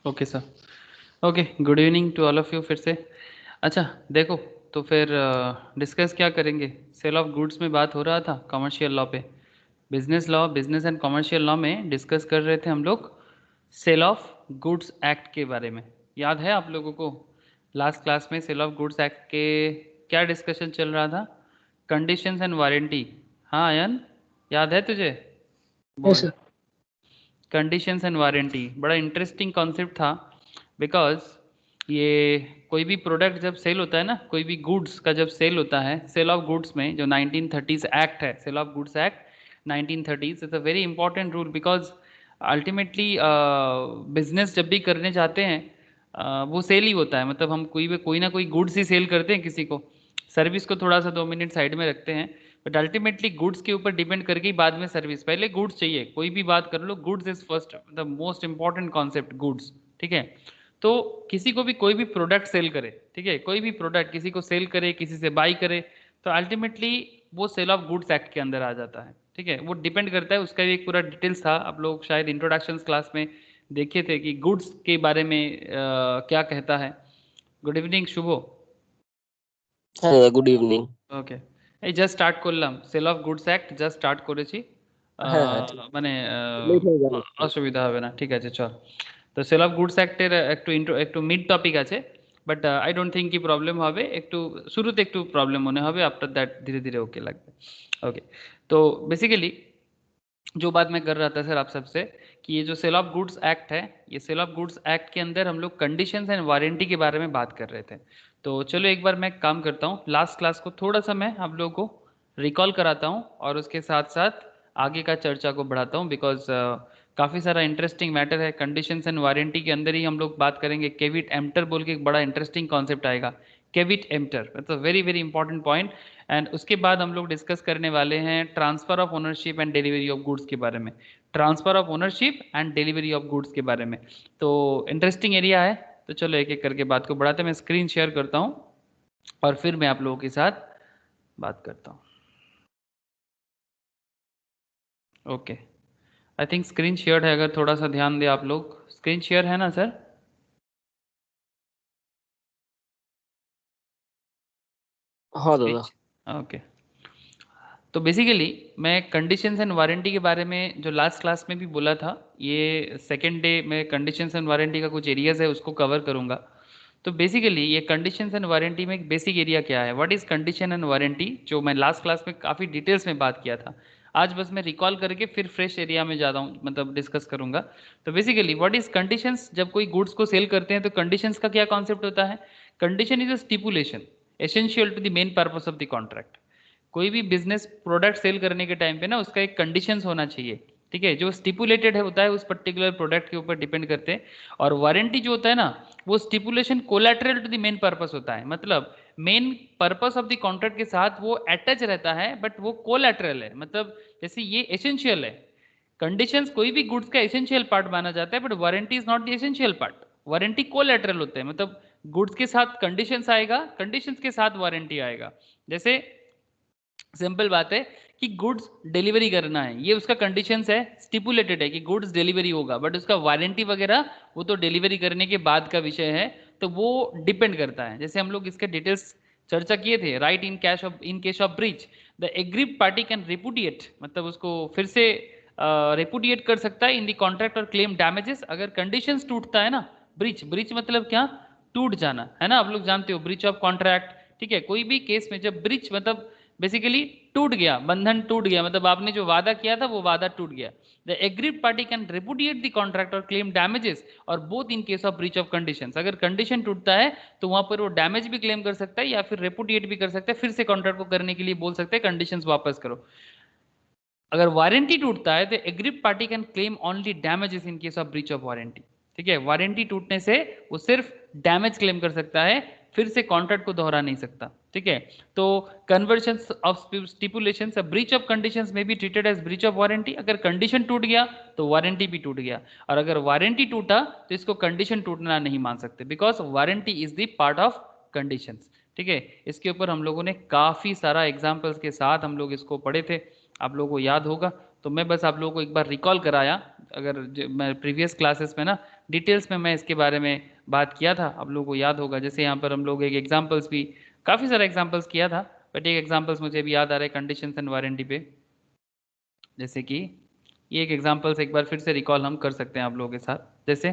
Okay sir. Okay, good evening to all of you फिर से। अच्छा देखो, तो फिर डिस्कस क्या करेंगे? सेल ऑफ गुड्स में बात हो रहा था, कमर्शियल लॉ पे। Business law, business and commercial law में डिस्कस कर रहे थे हम लोग सेल ऑफ गुड्स एक्ट के बारे में। याद है आप लोगों को लास्ट क्लास में सेल ऑफ गुड्स एक्ट के क्या डिस्कशन चल रहा था? Conditions and warranty. हाँ आयन, याद है तुझे? यस बोल। सर। कंडीशंस एंड वारंटी बड़ा इंटरेस्टिंग कॉन्सेप्ट था, बिकॉज ये कोई भी प्रोडक्ट जब सेल होता है ना, कोई भी गुड्स का जब सेल होता है, सेल ऑफ गुड्स में जो 1930s एक्ट है, sale of goods act 1930s is a very important rule, because ultimately business जब भी करने जाते हैं वो सेल ही होता है। मतलब हम कोई ना कोई गुड्स ही सेल करते हैं किसी को। सर्विस को थोड़ा सा 2 मिनट साइड में रखते हैं, बट अल्टीमेटली गुड्स के ऊपर डिपेंड करके ही बाद में सर्विस। पहले गुड्स चाहिए, कोई भी बात कर लो, goods is first, the most important concept goods. ठीक है, तो किसी को भी कोई भी प्रोडक्ट सेल करे, ठीक है, कोई भी प्रोडक्ट किसी को सेल करे, किसी से बाई करे, तो अल्टीमेटली वो सेल ऑफ गुड्स एक्ट के अंदर आ जाता है। ठीक है, वो डिपेंड करता है, उसका भी एक पूरा डिटेल्स था, आप लोग शायद इंट्रोडक्शन क्लास में देखे थे कि गुड्स के बारे में क्या कहता है। Good evening Shubho. হ্যাঁ দাদা, গুড ইভিনিং। ওকে, এই জাস্ট স্টার্ট করলাম, sale of goods act just start করেছি। হ্যাঁ হ্যাঁ ঠিক, মানে লেট হয়ে যাবে একটু। অসুবিধা হবে না, ঠিক আছে চল। তো সেল অফ গুডস অ্যাক্টের একটু ইন্ট্রো, একটু মিড টপিক আছে, বাট আই ডোন্ট থিঙ্ক কি প্রবলেম হবে। একটু শুরুতে একটু প্রবলেম মনে হবে, আফটার দ্যাট ধীরে ধীরে ওকে লাগবে। ओके, तो बेसिकली जो बात मैं कर रहा था सर आप सबसे, कि ये जो सेल ऑफ गुड्स एक्ट है, ये सेल ऑफ गुड्स एक्ट के अंदर हम लोग कंडीशंस एंड वारंटी के बारे में बात कर रहे थे। तो चलो एक बार मैं काम करता हूँ, लास्ट क्लास को थोड़ा सा मैं आप लोगों को रिकॉल कराता हूँ और उसके साथ साथ आगे का चर्चा को बढ़ाता हूँ, बिकॉज काफ़ी सारा इंटरेस्टिंग मैटर है। कंडीशंस एंड वारंटी के अंदर ही हम लोग बात करेंगे केविट एम्प्टर बोल के, एक बड़ा इंटरेस्टिंग कॉन्सेप्ट आएगा, केविट एम्प्टर, मतलब very very important point. And उसके बाद हम लोग डिस्कस करने वाले हैं transfer of ownership and delivery of goods के बारे में, transfer of ownership and delivery of goods के बारे में। तो इंटरेस्टिंग एरिया है, तो चलो एक एक करके बात को बढ़ाते हैं। मैं स्क्रीन शेयर करता हूँ और फिर मैं आप लोगों के साथ बात करता हूँ। Okay, I think screen share है, अगर थोड़ा सा ध्यान दे आप लोग। स्क्रीन शेयर है ना सर? হ্যাঁ দাদা। ओके, तो बेसिकली मैं कंडीशंस एंड वारंटी के बारे में जो लास्ट क्लास में भी बोला था, ये सेकेंड डे में कंडीशंस एंड वारंटी का कुछ एरियाज है उसको कवर करूंगा। तो बेसिकली ये कंडीशंस एंड वारंटी में एक बेसिक एरिया क्या है, what is condition and warranty, जो मैं लास्ट क्लास में काफ़ी डिटेल्स में बात किया था। आज बस मैं रिकॉल करके फिर फ्रेश एरिया में जाता हूँ, मतलब डिस्कस करूंगा। तो बेसिकली व्हाट इज कंडीशंस, जब कोई गुड्स को सेल करते हैं तो कंडीशंस का क्या कॉन्सेप्ट होता है? Condition is a stipulation essential to the main purpose of the contract. कोई भी बिजनेस प्रोडक्ट सेल करने के टाइम पे ना उसका एक कंडीशंस होना चाहिए, ठीक है, जो स्टिपुलेटेड है होता है उस पर्टिकुलर प्रोडक्ट के ऊपर डिपेंड करते हैं। और वारंटी जो होता है ना, वो stipulation collateral to the main purpose होता है, मतलब main purpose of the contract के साथ वो अटैच रहता है, बट वो कोलैटरल है। मतलब जैसे ये एसेंशियल है, कंडीशंस कोई भी गुड्स का एसेंशियल पार्ट माना जाता है, but warranty is not the essential part. Warranty collateral होते हैं, मतलब गुड्स के साथ कंडीशंस आएगा, कंडीशंस के साथ वारंटी आएगा। जैसे सिंपल बात है कि गुड्स डिलीवरी करना है, ये उसका कंडीशंस है, स्टिपुलेटेड है कि गुड्स डिलीवरी होगा, बट उसका वारंटी वगैरह वो तो डिलीवरी करने के बाद का विषय है, तो वो डिपेंड करता है। जैसे हम लोग इसके डिटेल्स चर्चा किए थे, right in cash of, in case of breach the agreed party can रिपुडिएट, मतलब उसको फिर से रिपुडिएट कर सकता है इन द कॉन्ट्रैक्ट और क्लेम डैमेजेस अगर कंडीशंस टूटता है ना। ब्रीच, ब्रीच मतलब क्या? टूट जाना, है ना, आप लोग जानते हो ब्रीच ऑफ कॉन्ट्रैक्ट। ठीक है, कोई भी केस में जब ब्रीच मतलब बेसिकली टूट गया, बंधन टूट गया, मतलब आपने जो वादा किया था वो वादा टूट गया। The agreed party can रिपुडिएट the contract और क्लेम डैमेजेस, और both in case of breach of conditions. अगर कंडीशन टूटता है तो वहां पर वो डैमेज भी क्लेम कर सकता है या फिर रिपुडिएट भी कर सकता है, फिर से कॉन्ट्रैक्ट को करने के लिए बोल सकते हैं कंडीशंस वापस करो। अगर वारंटी टूटता है तो agreed party can claim only damages in case of breach of warranty. ठीक है, वारंटी टूटने से वो सिर्फ डैमेज क्लेम कर सकता है, फिर से कॉन्ट्रैक्ट को दोहरा नहीं सकता। ठीक है, तो conversion of stipulations, breach of conditions में भी treated as breach of warranty. अगर कंडीशन टूट गया तो वारंटी भी टूट गया, और अगर वारंटी टूटा तो इसको कंडीशन टूटना नहीं मान सकते, because warranty is the part of conditions. ठीक है, इसके ऊपर हम लोगों ने काफी सारा एग्जाम्पल्स के साथ हम लोग इसको पढ़े थे, आप लोगों को याद होगा। तो मैं बस आप लोगों को एक बार रिकॉल कराया, अगर मैं प्रीवियस क्लासेस में ना डिटेल्स में मैं इसके बारे में बात किया था, आप लोगों को याद होगा। जैसे यहाँ पर हम लोग एक एग्जांपल्स भी, काफ़ी सारे एग्जांपल्स किया था, बट एक एग्जांपल्स मुझे भी याद आ रहा है कंडीशंस एंड वारंटी पे। जैसे कि ये एक एग्जांपल्स एक बार फिर से रिकॉल हम कर सकते हैं आप लोगों के साथ। जैसे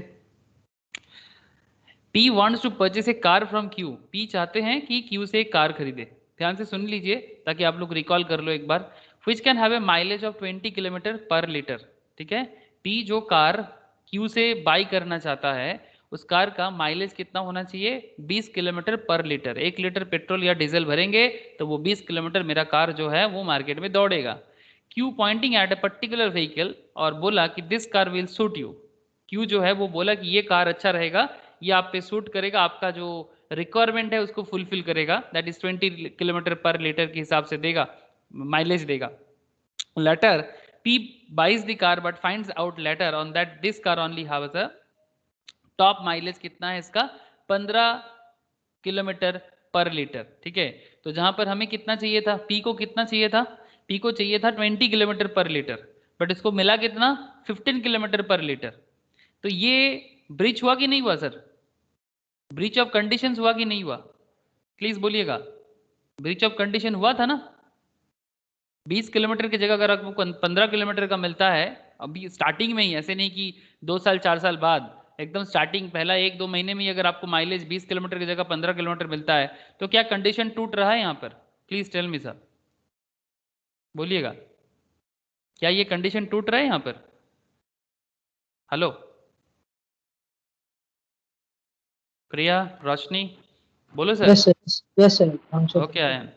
P wants to purchase a car from Q, P चाहते हैं कि Q से एक कार खरीदे। ध्यान से सुन लीजिए ताकि आप लोग रिकॉल कर लो एक बार। Which can have a mileage of 20 kilometre per litre. ठीक है, P जो कार Q से बाई करना चाहता है, उस कार का माइलेज कितना होना चाहिए? 20 kilometre per litre. 1 litre petrol या डीजल भरेंगे तो वो 20 किलोमीटर मेरा कार जो है वो मार्केट में दौड़ेगा। Q Poynting at a particular vehicle और बोला कि this car will suit you. Q जो है वो बोला कि ये कार अच्छा रहेगा, ये आप पे सूट करेगा, आपका जो रिक्वायरमेंट है उसको फुलफिल करेगा, that is 20 kilometre per litre के हिसाब से देगा, माइलेज देगा। Letter P buys the car but finds out later on that this car only has a top mileage कितना है इसका? 15 किलोमीटर पर लीटर। ठीक है, तो जहां पर हमें कितना चाहिए था? P को कितना चाहिए था? P को चाहिए था 20 किलोमीटर पर लीटर, बट इसको मिला कितना? 15 किलोमीटर पर लीटर। तो ये ब्रीच हुआ कि नहीं हुआ सर? ब्रीच ऑफ कंडीशंस हुआ कि नहीं हुआ? प्लीज बोलिएगा। ब्रीच ऑफ कंडीशन हुआ था ना? 20 किलोमीटर की जगह अगर आपको 15 किलोमीटर का मिलता है, अभी स्टार्टिंग में ही, ऐसे नहीं कि 2 साल 4 साल बाद, एकदम स्टार्टिंग पहला 1-2 महीने में ही अगर आपको माइलेज 20 किलोमीटर की जगह 15 किलोमीटर मिलता है, तो क्या कंडीशन टूट रहा है यहाँ पर? प्लीज टेल मी सर, बोलिएगा, क्या ये कंडीशन टूट रहा है यहाँ पर? हेलो प्रिया, रोशनी, बोलो sir. Yes, sir. Yes, sir. I'm sure. Okay ion,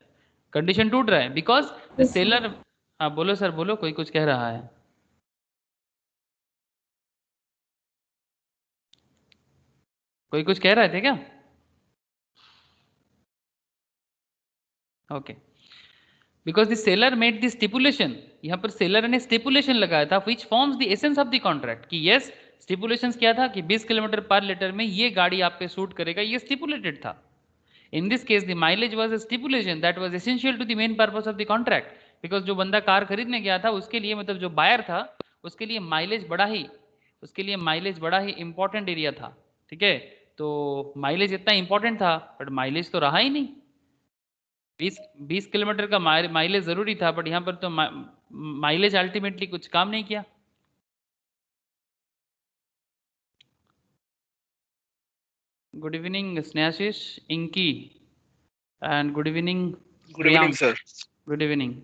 condition टूट रहा है बिकॉज द सेलर। हाँ बोलो सर, बोलो, कोई कुछ कह रहा है। कोई कुछ कह रहे थे क्या? Okay, because the seller made the stipulation, यहाँ पर सेलर ने स्टिपुलेशन लगाया था, which forms the essence of the contract, कि यस स्टिपुलेशंस क्या था कि 20 किलोमीटर पर लीटर में ये गाड़ी आप पे सूट करेगा, ये स्टिपुलेटेड था। In this case the mileage was a stipulation that was essential to the main purpose of the contract, because जो बंदा कार खरीदने गया था उसके लिए, मतलब जो बायर था उसके लिए माइलेज बड़ा ही, उसके लिए माइलेज बड़ा ही इंपॉर्टेंट एरिया था। ठीक है, तो माइलेज इतना इंपॉर्टेंट था, बट माइलेज तो रहा ही नहीं। 20 किलोमीटर का माइलेज जरूरी था, बट यहाँ पर तो माइलेज अल्टीमेटली कुछ काम नहीं किया। Good evening Snehashish, inky, and good evening sir. Good evening,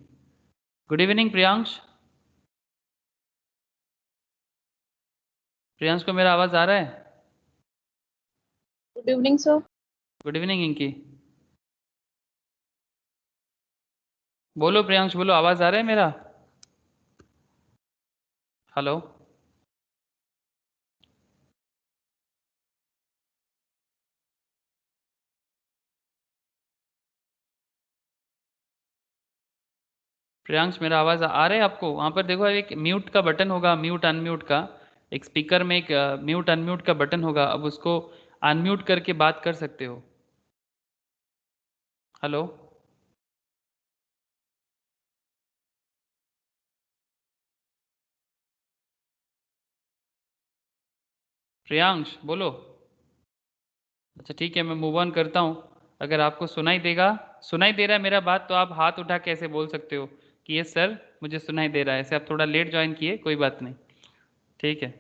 good evening Priyansh. Priyansh को मेरा आवाज आ रहा है? Good evening sir. Good evening inky, बोलो प्रियांश, बोलो, आवाज आ रहा है मेरा? हेलो प्रियांश, मेरा आवाज आ रहा है आपको? वहां पर देखो एक म्यूट का बटन होगा, म्यूट अनम्यूट का, एक स्पीकर में एक म्यूट अनम्यूट का बटन होगा, अब उसको अनम्यूट करके बात कर सकते हो। हेलो प्रियांश, बोलो। अच्छा ठीक है, मैं मूव ऑन करता हूँ। अगर आपको सुनाई दे रहा है मेरा बात, तो आप हाथ उठा के ऐसे बोल सकते हो कि यस सर मुझे सुनाई दे रहा है। ऐसे आप थोड़ा लेट ज्वाइन किए, कोई बात नहीं, ठीक है।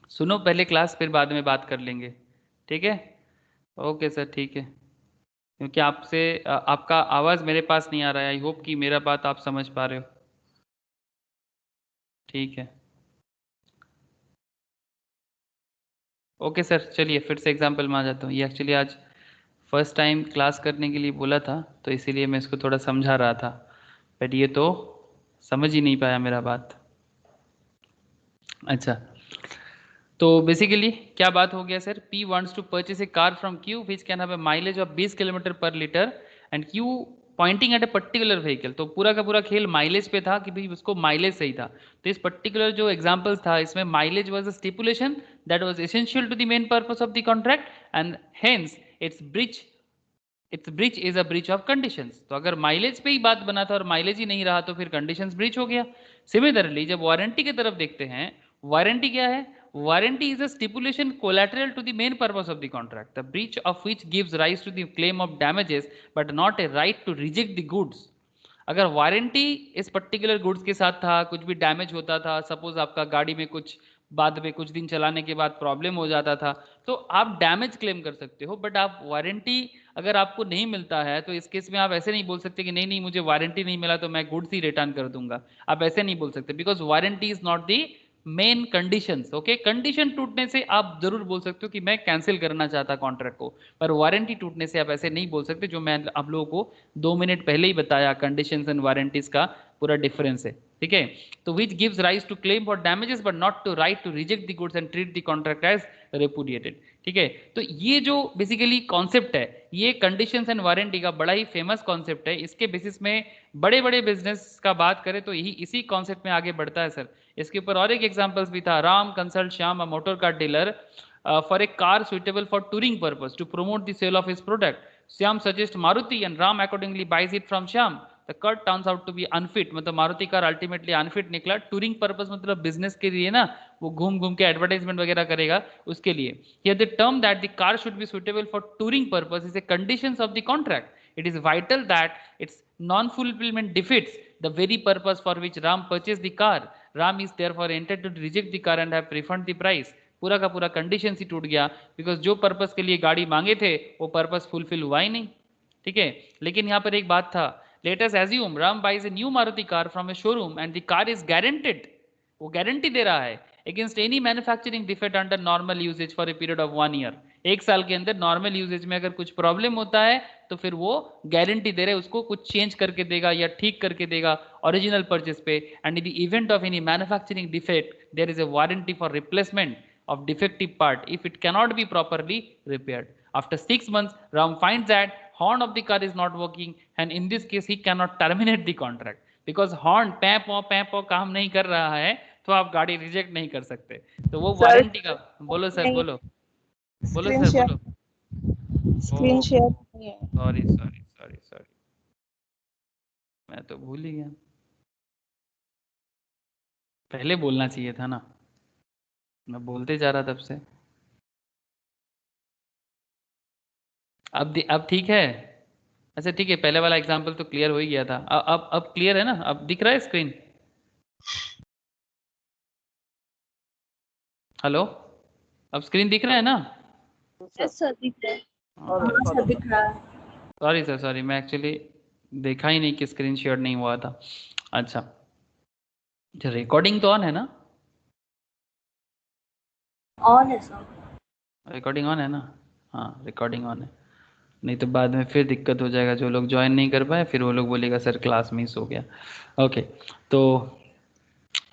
सुनो पहले क्लास, फिर बाद में बात कर लेंगे, ठीक है? ओके सर, ठीक है। क्योंकि आपसे आपका आवाज़ मेरे पास नहीं आ रहा है, आई होप कि मेरा बात आप समझ पा रहे हो, ठीक है। ओके सर, चलिए फिर से एग्जाम्पल में आ जाता हूँ। ये एक्चुअली आज फर्स्ट टाइम क्लास करने के लिए बोला था, तो इसीलिए मैं इसको थोड़ा समझा रहा था, बट ये तो समझ ही नहीं पाया मेरा बात। अच्छा, तो बेसिकली क्या बात हो गया sir? P wants to purchase a car from Q which can have a mileage of 20 kilometre per litre and Q Poynting eight a particular vehicle. तो पूरा का पूरा खेल माइलेज पे था कि भाई उसको माइलेज सही था। तो इस पर्टिकुलर जो एग्जांपल था इसमें mileage was a stipulation that was essential to the main purpose of the contract and hence its breach is a breach of conditions. तो अगर माइलेज पे ही बात बना था और माइलेज ही नहीं रहा तो फिर कंडीशंस ब्रीच हो गया। सिमिलरली जब वारंटी की तरफ देखते हैं, वारंटी क्या है? warranty is a stipulation collateral to the main purpose of the contract, the breach of which gives rise to the claim of damages but not a right to reject the goods. अगर warranty इस particular goods के साथ था, कुछ भी damage होता था, suppose आपका गाड़ी में कुछ बाद में कुछ दिन चलाने के बाद प्रॉब्लम हो जाता था, तो आप डैमेज क्लेम कर सकते हो, बट आप वारंटी अगर आपको नहीं मिलता है तो इस केस में आप ऐसे नहीं बोल सकते कि नहीं नहीं मुझे वारंटी नहीं मिला तो मैं गुड्स ही रिटर्न कर दूंगा, आप ऐसे नहीं बोल सकते, because warranty is not the main conditions. Okay, condition टूटने से आप जरूर बोल सकते हो कि मैं कैंसिल करना चाहता कॉन्ट्रैक्ट को, पर वारंटी टूटने से आप ऐसे नहीं बोल सकते, जो मैं आप लोगों को 2 मिनट पहले ही बताया कंडीशंस एंड वारंटीज का पूरा डिफरेंस है. ठीक है, तो which gives rise to claim for damages but not to right to reject the goods and treat the contract as repudiated. ठीक है, तो ये जो बेसिकली कॉन्सेप्ट है, ये कंडीशंस एंड वारंटी का बड़ा ही फेमस कॉन्सेप्ट है. इसके बेसिस में बड़े बड़े बिजनेस का बात करें तो यही इसी कॉन्सेप्ट में आगे बढ़ता है सर. इसके ऊपर और एक एग्जांपल्स भी था. Ram consult Shyam a motor car dealer for a car suitable for touring purpose to promote the sale of his product. Shyam suggest Maruti and Ram accordingly buys it from Shyam. The car turns out to be unfit, मतलब Maruti car ultimately unfit निकला. Touring purpose मतलब business के लिए ना, वो घूम घूम के एडवर्टाइजमेंट वगैरह करेगा उसके लिए. Here the term that the car should be suitable for touring purpose is a conditions of the contract. It is vital that its non-fulfillment defeats the very purpose for which Ram purchased the car. Ram is therefore entitled to reject the car and have refund the price. पूरा का पूरा condition ही टूट गया, because जो purpose के लिए गाड़ी मांगे थे वो पर्पस फुलफिल हुआ ही नहीं. ठीक है, लेकिन यहाँ पर एक बात था. Let us assume Ram buys a new Maruti car from a showroom and the car is guaranteed. वो गारंटी दे रहा है against any manufacturing defect under normal usages for a period of 1 year. 1 साल के अंदर नॉर्मल यूजेज में अगर कुछ प्रॉब्लम होता है तो फिर वो गारंटी दे रहे हैं, उसको कुछ चेंज करके देगा या ठीक करके देगा ओरिजिनल परचेज पे. And in the event of any manufacturing defect there is a warranty for replacement of defective part if it cannot be properly repaired. After 6 months, Ram finds that horn of the car is not working and in this case he cannot terminate the contract because horn पैप काम नहीं कर रहा है, तो आप गाड़ी reject नहीं कर सकते. तो वो वारंटी का. बोलो सर, बोलो बोलो सर, बोलो. स्क्रीन शेयर नहीं है. सॉरी मैं तो भूल ही गया, पहले बोलना चाहिए था ना, मैं बोलते जा रहा तब से. अब ठीक है. अच्छा ठीक है, पहले वाला एग्जांपल तो क्लियर हो ही गया था. अब क्लियर है ना, अब दिख रहा है स्क्रीन. हेलो, अब स्क्रीन दिख रहा है ना? यस सर, दिख रहा है. सर दिख रहा है. सॉरी सर, सॉरी, मैं एक्चुअली देखा ही नहीं कि स्क्रीन शेयर नहीं हुआ था. अच्छा, रिकॉर्डिंग तो ऑन है ना? ऑन है सर. रिकॉर्डिंग ऑन है ना? हाँ, रिकॉर्डिंग ऑन है, नहीं तो बाद में फिर दिक्कत हो जाएगा. जो लोग ज्वाइन नहीं कर पाए फिर वो लोग बोलेगा सर क्लास मिस हो गया. ओके, तो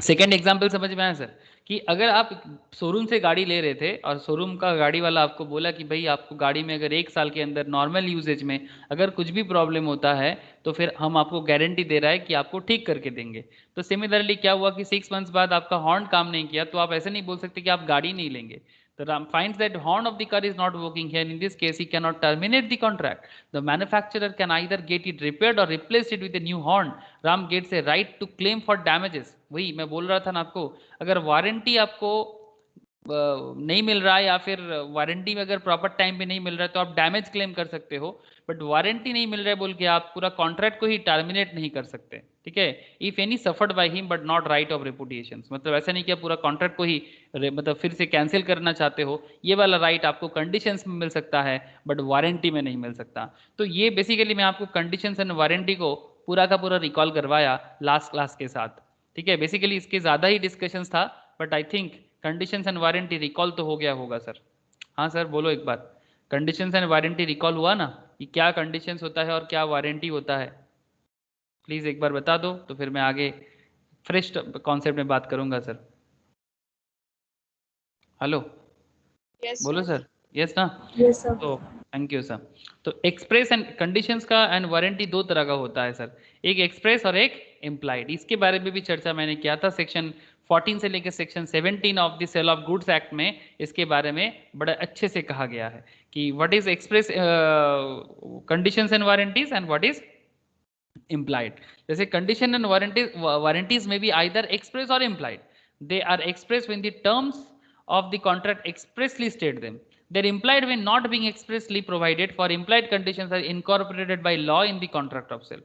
सेकेंड एग्जाम्पल समझ में आया सर, कि अगर आप शोरूम से गाड़ी ले रहे थे और शोरूम का गाड़ी वाला आपको बोला कि भाई आपको गाड़ी में अगर 1 साल के अंदर नॉर्मल यूजेज में अगर कुछ भी प्रॉब्लम होता है तो फिर हम आपको गारंटी दे रहा है कि आपको ठीक करके देंगे. तो सिमिलरली क्या हुआ कि 6 मंथ्स बाद आपका हॉर्न काम नहीं किया, तो आप ऐसे नहीं बोल सकते कि आप गाड़ी नहीं लेंगे. The Ram finds that horn of the car is not working here. In this case, he cannot terminate the contract. The manufacturer can either get it repaired or replace it with a new horn. Ram gets a right to claim for damages. वही मैं बोल रहा था ना आपको, अगर warranty आपको नहीं मिल रहा है या फिर वारंटी में अगर प्रॉपर टाइम पे नहीं मिल रहा है तो आप डैमेज क्लेम कर सकते हो, बट वारंटी नहीं मिल रहा है बोल के आप पूरा कॉन्ट्रैक्ट को ही टर्मिनेट नहीं कर सकते. ठीक है, if any suffered by him but not right of reputation, मतलब ऐसा नहीं कि आप पूरा कॉन्ट्रैक्ट को ही मतलब फिर से कैंसिल करना चाहते हो, ये वाला राइट आपको कंडीशंस में मिल सकता है बट वारंटी में नहीं मिल सकता. तो ये बेसिकली मैं आपको कंडीशंस एंड वारंटी को पूरा का पूरा रिकॉल करवाया लास्ट क्लास के साथ. ठीक है, बेसिकली इसके ज़्यादा ही डिस्कशंस था, but I think conditions and warranty recall तो हो गया होगा सर. हाँ सर, बोलो एक बार, कंडीशंस एंड वारंटी रिकॉल हुआ ना, कि क्या कंडीशंस होता है और क्या वारंटी होता है? प्लीज़ एक बार बता दो, तो फिर मैं आगे फ्रेश कॉन्सेप्ट में बात करूंगा सर. हेलो, बोलो सर. यस ना? Yes sir. तो थैंक यू सर. तो एक्सप्रेस एंड कंडीशंस का एंड वारंटी 2 तरह का होता है सर, एक एक्सप्रेस और एक इम्प्लाइड. इसके बारे में भी चर्चा मैंने किया था सेक्शन 14 से लेकर section 17 of the sale of goods act में. इसके बारे में बड़ा अच्छे से कहा गया है कि what is express conditions and warranties and what is implied. जैसे condition and warranties may be either express or implied. They are expressed when the terms of the contract expressly state them. They're implied when not being expressly provided for. Implied conditions are incorporated by law in the contract of sale.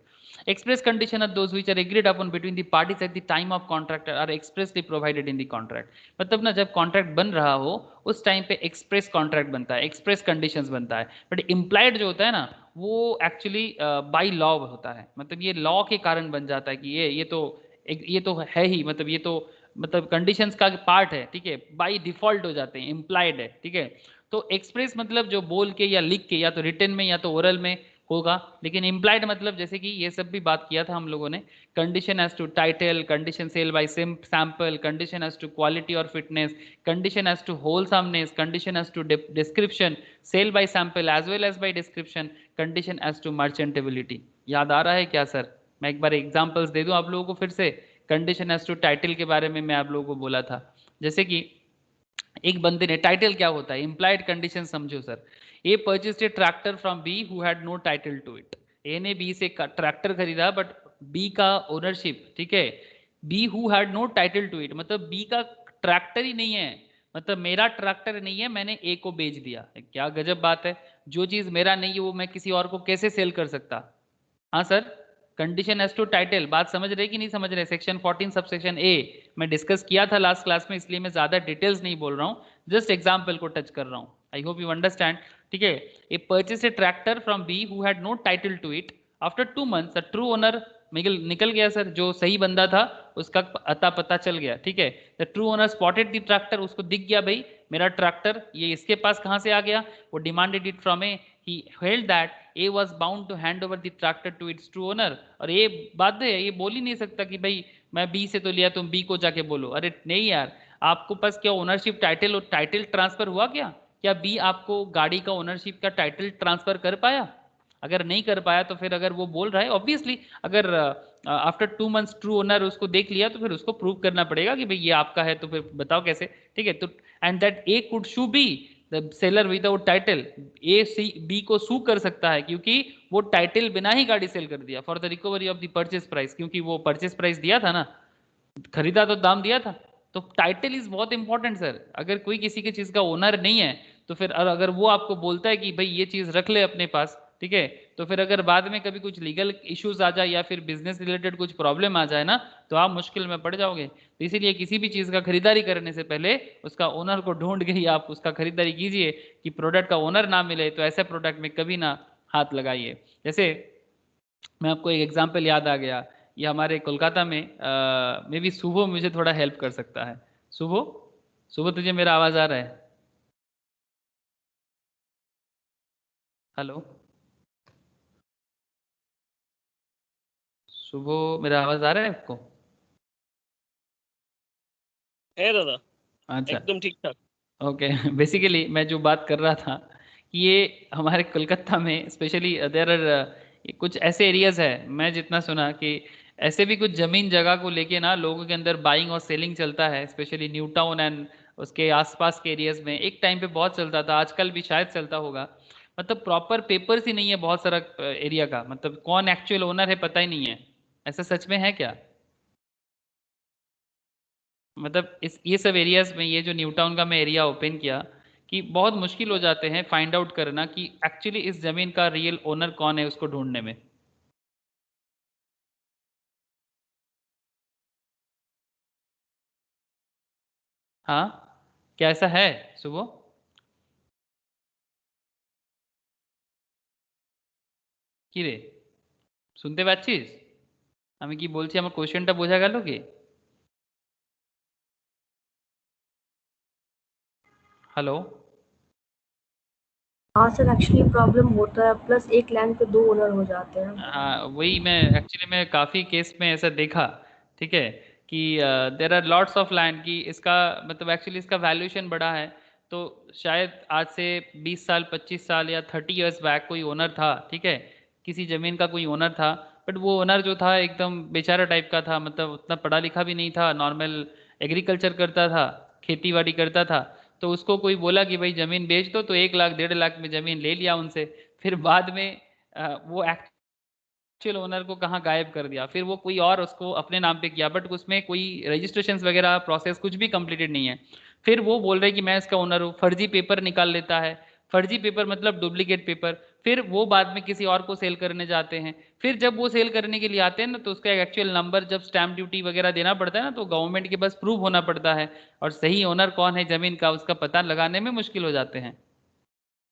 Express condition are those which are agreed upon between the parties at the time of contract are expressly provided in the contract. मतलब ना जब contract बन रहा हो उस time पे express contract बनता है, एक्सप्रेस कंडीशंस बनता है, बट इम्प्लाइड जो होता है ना वो एक्चुअली बाय लॉ होता है. मतलब ये लॉ के कारण बन जाता है कि ये तो है ही, मतलब ये तो मतलब कंडीशंस का पार्ट है, ठीक है, बाय डिफॉल्ट हो जाते हैं, इम्प्लाइड है, ठीक है. तो एक्सप्रेस मतलब जो बोल के या लिख के या तो रिटन में या तो ओरल में होगा, लेकिन इम्प्लाइड मतलब जैसे कि ये सब भी बात किया था हम लोगों ने, condition as to title, condition sale by sample, condition as to quality और fitness, condition as to wholesomeness, condition as to description, sale by sample as well as by description, condition as to merchantability. याद आ रहा है क्या sir? मैं एक बार examples दे दूं आप लोगों को फिर से. कंडीशन एज टू टाइटल के बारे में मैं आप लोगों को बोला था, जैसे कि एक बंदे ने, टाइटल क्या होता है, इंप्लाइड कंडीशन समझो sir. A purchased a tractor from B who had no title to it. A ने बी से ट्रैक्टर खरीदा बट बी का ओनरशिप, ठीक है, B who had no title to it, मतलब बी का ट्रैक्टर ही नहीं है, मतलब मेरा ट्रैक्टर नहीं है, मैंने ए को बेच दिया. क्या गजब बात है, जो चीज मेरा नहीं है वो मैं किसी और को कैसे सेल कर सकता. हाँ sir, condition as to title, बात समझ रहे कि नहीं समझ रहे? सेक्शन 14 सबसेक्शन ए मैं डिस्कस किया था लास्ट क्लास में, इसलिए मैं ज्यादा डिटेल्स नहीं बोल रहा हूँ, जस्ट एग्जांपल को टच कर रहा हूँ. आई होप यू अंडरस्टैंड, ठीक है. A purchase a tractor from B who had no title to it. After 2 months the true owner निकल गया सर, जो सही बंदा था उसका अता पता चल गया, ठीक है. The true owner spotted the tractor, उसको दिख गया भाई मेरा ट्रैक्टर ये इसके पास कहाँ से आ गया, वो demanded it from A. He held that A was bound to hand over the tractor to its true owner. और ये बाध्य है, ये बोल ही नहीं सकता कि भाई मैं B से तो लिया, तुम B को जाके बोलो. अरे नहीं यार, आपको पास क्या ओनरशिप टाइटल और टाइटल ट्रांसफर हुआ क्या B आपको गाड़ी का ओनरशिप का टाइटल ट्रांसफर कर पाया? अगर नहीं कर पाया तो फिर अगर वो बोल रहा है, ऑब्वियसली अगर आफ्टर 2 months ट्रू ओनर उसको देख लिया तो फिर उसको प्रूव करना पड़ेगा कि भाई ये आपका है, तो फिर बताओ कैसे, ठीक है. तो and that A could sue B the seller without title. A C B को सू कर सकता है क्योंकि वो टाइटल बिना ही गाड़ी सेल कर दिया for the recovery of the purchase price, क्योंकि वो परचेस प्राइस दिया था ना, खरीदा तो दाम दिया था. तो टाइटल इज बहुत इंपॉर्टेंट सर. अगर कोई किसी की चीज का ओनर नहीं है तो फिर अगर वो आपको बोलता है कि भाई ये चीज रख ले अपने पास, ठीक है, तो फिर अगर बाद में कभी कुछ लीगल इश्यूज आ जाए या फिर बिजनेस रिलेटेड कुछ प्रॉब्लम आ जाए ना, तो आप मुश्किल में पड़ जाओगे. तो इसीलिए किसी भी चीज का खरीदारी करने से पहले उसका ओनर को ढूंढ के ही आप उसका खरीदारी कीजिए. कि प्रोडक्ट का ओनर ना मिले तो ऐसे प्रोडक्ट में कभी ना हाथ लगाइए. जैसे मैं आपको एक एग्जाम्पल याद आ गया, ये हमारे कोलकाता में मे बी सुबह मुझे थोड़ा हेल्प कर सकता है. सुबह सुबह तुझे मेरा आवाज आ रहा है? हेलो सुबह, मेरा आवाज आ रहा है आपको? है दादा, अच्छा, एकदम ठीक ठाक. ओके. बेसिकली मैं जो बात कर रहा था कि ये हमारे कोलकाता में स्पेशली देयर आर कुछ ऐसे एरियाज है, मैं जितना सुना कि ऐसे भी कुछ जमीन जगह को लेके ना लोगों के अंदर बाइंग और सेलिंग चलता है, स्पेशली न्यू टाउन एंड उसके आसपास के एरियाज में. एक टाइम पे बहुत चलता था, आजकल भी शायद चलता होगा. मतलब प्रॉपर पेपर्स ही नहीं है बहुत सारा एरिया का, मतलब कौन एक्चुअल ओनर है पता ही नहीं है. ऐसा सच में है क्या? मतलब इस ये सब एरियाज में, ये जो न्यू टाउन का मैं एरिया ओपन किया, कि बहुत मुश्किल हो जाते हैं फाइंड आउट करना कि एक्चुअली इस जमीन का रियल ओनर कौन है, उसको ढूंढने में. हाँ, क्या ऐसा है सुबह? কি রে, শুনতে পাচ্ছিস? আমি কি বলছি আমার কোশ্চেনটা বোঝা গেল কি? हेलो. हाँ सर, एक्चुअली प्रॉब्लम होता है, प्लस एक लैंड पे 2 ओनर हो जाते हैं. हाँ वही, मैं एक्चुअली मैं काफ़ी केस में ऐसा देखा, ठीक है, कि there are lots of land की इसका मतलब एक्चुअली इसका वैल्यूएशन बड़ा है. तो शायद आज से 20 साल 25 साल या 30 इयर्स बैक कोई ओनर था, ठीक है, किसी ज़मीन का कोई ओनर था, बट वो ओनर जो था एकदम बेचारा टाइप का था, मतलब उतना पढ़ा लिखा भी नहीं था, नॉर्मल एग्रीकल्चर करता था, खेती बाड़ी करता था. तो उसको कोई बोला कि भाई ज़मीन बेच दो, तो 1 लाख 1.5 लाख में ज़मीन ले लिया उनसे. फिर बाद में वो एक्चुअल ओनर को कहाँ गायब कर दिया, फिर वो कोई और उसको अपने नाम पे किया, बट उसमें कोई रजिस्ट्रेशन वगैरह प्रोसेस कुछ भी कंप्लीटेड नहीं है. फिर वो बोल रहे कि मैं इसका ओनर हूँ, फर्जी पेपर निकाल लेता है, फर्जी पेपर मतलब डुप्लीकेट पेपर, फिर वो बाद में किसी और को सेल करने जाते हैं, फिर जब वो सेल करने के लिए आते हैं ना तो उसका एक्चुअल नंबर जब स्टैम्प ड्यूटी वगैरह देना पड़ता है ना तो गवर्नमेंट के पास प्रूफ होना पड़ता है, और सही ओनर कौन है जमीन का उसका पता लगाने में मुश्किल हो जाते हैं।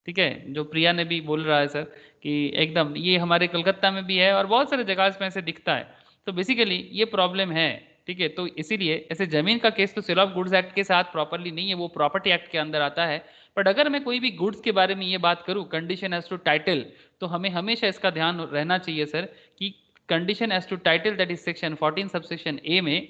ठीक है, जो प्रिया ने भी बोल रहा है सर कि एकदम ये हमारे कलकत्ता में भी है और बहुत सारे जगह में ऐसे दिखता है। तो बेसिकली ये प्रॉब्लम है। ठीक है, तो इसीलिए ऐसे जमीन का केस तो सेल ऑफ गुड्स एक्ट के साथ प्रॉपरली नहीं है, वो प्रॉपर्टी एक्ट के अंदर आता है। बट अगर मैं कोई भी गुड्स के बारे में ये बात करूं कंडीशन एज टू टाइटल, तो हमें हमेशा इसका ध्यान रहना चाहिए सर कि condition as to title that is section 14 subsection A में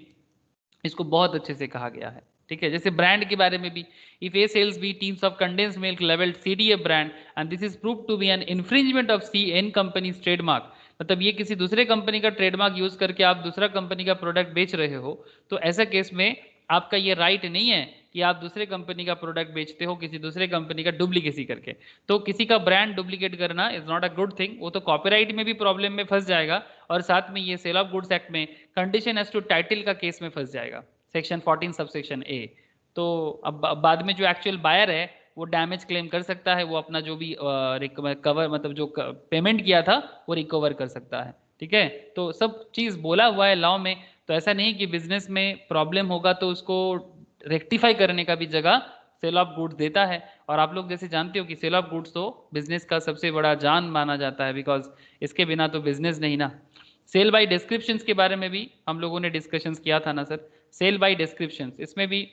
इसको बहुत अच्छे से कहा गया है। ठीक है, जैसे ब्रांड के बारे में भी, if A sells B tins of condensed milk labelled CDA brand and this is prove to be an infringement of C N company's trademark, मतलब ये किसी दूसरे कंपनी का ट्रेडमार्क यूज करके आप दूसरा कंपनी का प्रोडक्ट बेच रहे हो, तो ऐसा केस में आपका ये राइट नहीं है कि आप दूसरे कंपनी का प्रोडक्ट बेचते हो किसी दूसरे कंपनी का डुप्लीकेसी करके। तो किसी का ब्रांड डुप्लीकेट करना is not a good thing, वो तो कॉपीराइट में भी प्रॉब्लम में फंस जाएगा और साथ में ये सेल ऑफ गुड्स एक्ट में कंडीशन एज टू टाइटल का केस में फंस जाएगा, सेक्शन 14 सबसेक्शन ए। तो अब बाद में जो एक्चुअल बायर है वो डैमेज क्लेम कर सकता है, वो अपना जो भी कवर मतलब जो पेमेंट किया था वो रिकवर कर सकता है। ठीक है, तो सब चीज़ बोला हुआ है लॉ में, तो ऐसा नहीं कि बिजनेस में प्रॉब्लम होगा तो उसको रेक्टिफाई करने का भी जगह सेल ऑफ गुड्स देता है। और आप लोग जैसे जानते हो कि सेल ऑफ गुड्स तो बिजनेस का सबसे बड़ा जान माना जाता है, बिकॉज इसके बिना तो बिजनेस नहीं ना। सेल बाय डिस्क्रिप्शंस के बारे में भी हम लोगों ने डिस्कशंस किया था ना सर, सेल बाय डिस्क्रिप्शंस, इसमें भी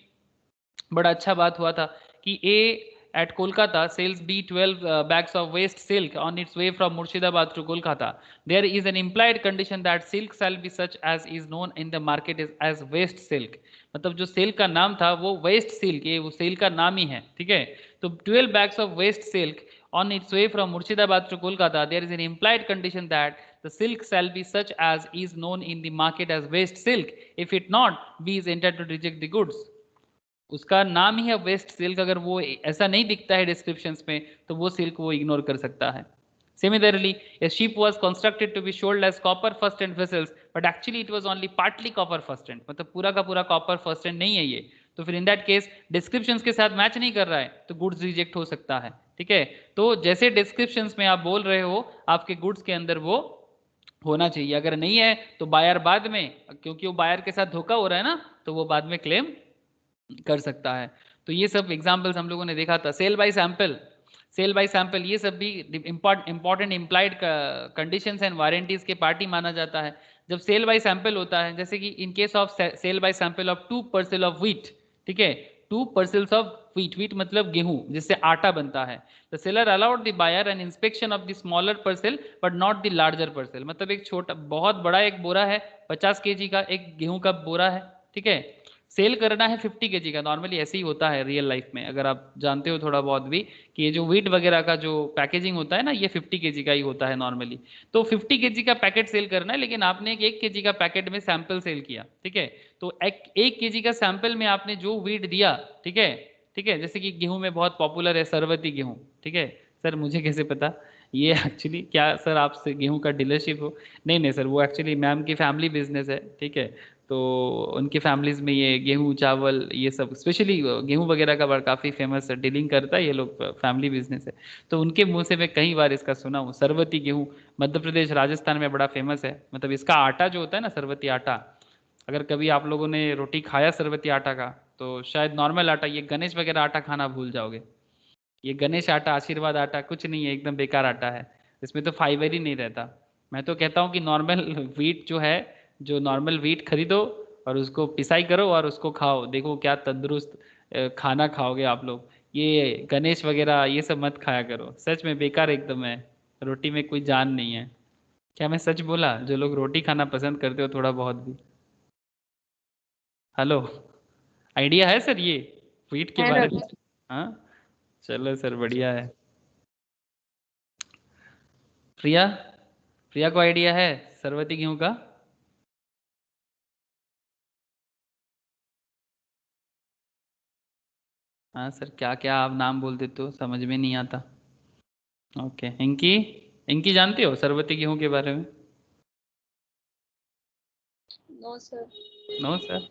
बड़ा अच्छा बात हुआ था कि ए at Kolkata sells B12 bags of waste silk on its way from Murshidabad to Kolkata. There is an implied condition that silk shall be such as is known in the market as waste silk. मतलब जो cell का नाम था वो waste silk, ये वो cell का नाम ही है। ठीक है, तो 12 bags of waste silk on its way from Murshidabad to Kolkata, there is an implied condition that the silk shall be such as is known in the market as waste silk. If it not, B is entitled to reject the goods. उसका नाम ही है waste silk, अगर वो ऐसा नहीं दिखता है descriptions में तो वो सिल्क वो इग्नोर कर सकता है। Similarly, a ship was constructed to be sold as copper first end vessels, but actually it was only partly copper first end, मतलब पूरा का पूरा copper first end नहीं है ये, तो फिर इन दैट केस डिस्क्रिप्शंस के साथ मैच नहीं कर रहा है तो गुड्स रिजेक्ट हो सकता है। ठीक है, तो जैसे डिस्क्रिप्शंस में आप बोल रहे हो आपके गुड्स के अंदर वो होना चाहिए, अगर नहीं है तो बायर बाद में, क्योंकि वो बायर के साथ धोखा हो रहा है ना, तो वो बाद में क्लेम कर सकता है। तो ये सब एग्जांपल्स हम लोगों ने देखा था। Sale by sample, sale by sample ये सब भी important implied conditions and warranties के पार्टी माना जाता है। जब सेल बाय सैंपल होता है, जैसे कि in case of sale by sample of 2 parcel of wheat, ठीक है, 2 parcels ऑफ व्हीट, व्हीट मतलब गेहूं जिससे आटा बनता है, the seller allowed the buyer an inspection of the smaller parcel but not the larger parcel, मतलब एक छोटा बहुत बड़ा एक बोरा है 50 kg का, एक गेहूं का बोरा है, ठीक है, सेल करना है 50 kg का। नॉर्मली ऐसे ही होता है रियल लाइफ में, अगर आप जानते हो थोड़ा बहुत भी कि ये जो व्हीट वगैरह का जो पैकेजिंग होता है ना ये 50 kg का ही होता है नॉर्मली। तो 50 kg का पैकेट सेल करना है, लेकिन आपने एक 1 kg का पैकेट में सैंपल सेल किया, ठीक है, तो 1 kg का सैंपल में आपने जो व्हीट दिया, ठीक है, ठीक है, जैसे कि गेहूं में बहुत पॉपुलर है सरवती गेहूं, ठीक है, सर मुझे कैसे पता ये एक्चुअली, क्या सर आपसे गेहूं का डीलरशिप हो? नहीं नहीं सर, वो एक्चुअली मैम की फैमिली बिजनेस है, ठीक है, तो उनकी फैमिलीज में ये गेहूं चावल ये सब स्पेशली गेहूं वगैरह का काफ़ी फेमस डीलिंग करता है ये लोग, फैमिली बिजनेस है। तो उनके मुंह से मैं कई बार इसका सुना हूँ। सरवती गेहूं मध्य प्रदेश राजस्थान में बड़ा फेमस है, मतलब इसका आटा जो होता है ना सरवती आटा, अगर कभी आप लोगों ने रोटी खाया सरवती आटा का तो शायद नॉर्मल आटा, ये गणेश वगैरह आटा खाना भूल जाओगे। ये गणेश आटा आशीर्वाद आटा कुछ नहीं है, एकदम बेकार आटा है, इसमें तो फाइबर ही नहीं रहता। मैं तो कहता हूँ कि नॉर्मल व्हीट जो है, जो नॉर्मल व्हीट खरीदो और उसको पिसाई करो और उसको खाओ, देखो क्या तंदुरुस्त खाना खाओगे आप लोग। ये गणेश वगैरह ये सब मत खाया करो, सच में बेकार एकदम है, रोटी में कोई जान नहीं है। क्या मैं सच बोला? जो लोग रोटी खाना पसंद करते हो थोड़ा बहुत भी, हेलो, आइडिया है सर ये व्हीट के बारे में? हाँ, चलो सर बढ़िया है। प्रिया, प्रिया को आइडिया है सरवती गेहूं का? हाँ सर, क्या क्या आप नाम बोल देते हो समझ में नहीं आता। ओके, इंकी, इंकी जानते हो सरवती गेहूं के बारे में? No sir. नो सर,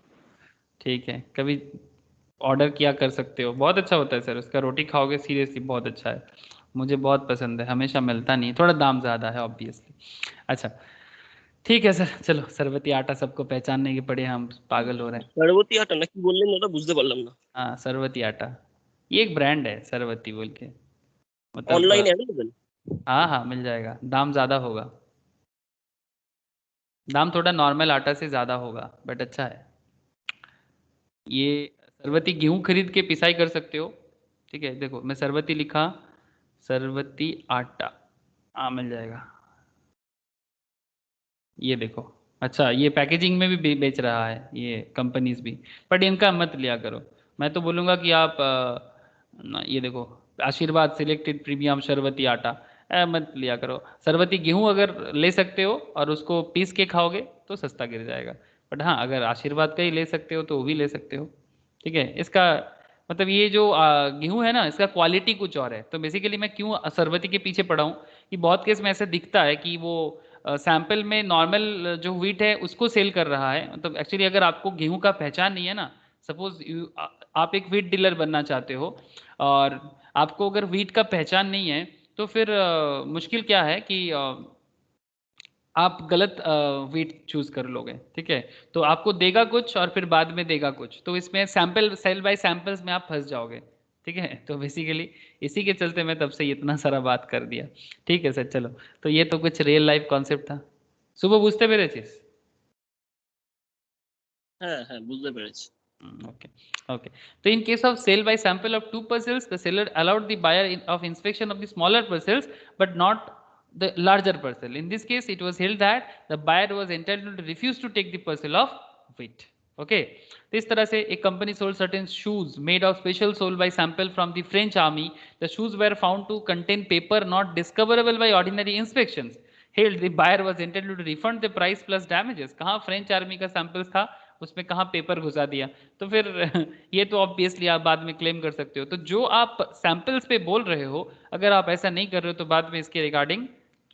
ठीक है, कभी ऑर्डर किया कर सकते हो, बहुत अच्छा होता है सर उसका। रोटी खाओगे सीरियसली बहुत अच्छा है, मुझे बहुत पसंद है, हमेशा मिलता नहीं, थोड़ा दाम ज़्यादा है ऑब्वियसली। अच्छा ठीक है सर, चलो सरबती आटा सबको पहचानने के पड़े, हम पागल हो रहे हैं। सरबती आटा ना কি বললেন ওটা বুঝতে পারলাম না। हाँ सरबती आटा, ये एक ब्रांड है सरबती बोल के, मतलब অনলাইনে अवेलेबल? हाँ हाँ मिल जाएगा, दाम ज़्यादा होगा, दाम थोड़ा नॉर्मल आटा से ज़्यादा होगा बट अच्छा है। ये सरबती गेहूं खरीद के पिसाई कर सकते हो, ठीक है। देखो मैं सरबती लिखा, सरबती आटा, हाँ मिल जाएगा, ये देखो। अच्छा ये पैकेजिंग में भी बेच रहा है ये कंपनीज भी, बट इनका मत लिया करो। मैं तो बोलूँगा कि आप ये देखो, आशीर्वाद सिलेक्टेड प्रीमियम शरबती आटा, मत लिया करो। शरबती गेहूं अगर ले सकते हो और उसको पीस के खाओगे तो सस्ता गिर जाएगा, बट हाँ अगर आशीर्वाद का ही ले सकते हो तो वो भी ले सकते हो, ठीक है। इसका मतलब ये जो गेहूं है ना, इसका क्वालिटी कुछ और है। तो बेसिकली मैं क्यों सरबती के पीछे पड़ा हूँ कि बहुत केस में ऐसा दिखता है कि वो सैंपल में नॉर्मल जो व्हीट है उसको सेल कर रहा है। मतलब एक्चुअली अगर आपको गेहूं का पहचान नहीं है ना, सपोज आप एक व्हीट डीलर बनना चाहते हो और आपको अगर व्हीट का पहचान नहीं है तो फिर मुश्किल क्या है कि आप गलत वेट चूज कर लोगे, ठीक है। तो आपको देगा कुछ और फिर बाद में देगा कुछ, तो इसमें सैंपल सेल बाय सैंपल्स में आप फंस जाओगे, ठीक है। तो बेसिकली इसी के चलते मैं तब से इतना सारा बात कर दिया, ठीक है सर। चलो तो ये तो कुछ रियल लाइफ कॉन्सेप्ट था, सुबह बुझते पेरे चीज। হ্যাঁ হ্যাঁ বুঝতে পেরেছি। Okay, okay. So in case of sale by sample of 2 parcels, the seller allowed the buyer of inspection of the smaller parcels, but not the larger parcel. In this case, it was held that the buyer was entitled to refuse to take the parcel of wheat. Okay. तो इस तरह से एक company sold certain shoes made of special sole by sample from the French army. The shoes were found to contain paper not discoverable by ordinary inspections. Held the buyer was entitled to refund the price plus damages. कहाँ French army का samples था, उसमें कहाँ paper घुसा दिया, तो फिर ये तो ऑब्वियसली आप बाद में क्लेम कर सकते हो। तो जो आप सैंपल्स पे बोल रहे हो, अगर आप ऐसा नहीं कर रहे हो तो बाद में इसके रिगार्डिंग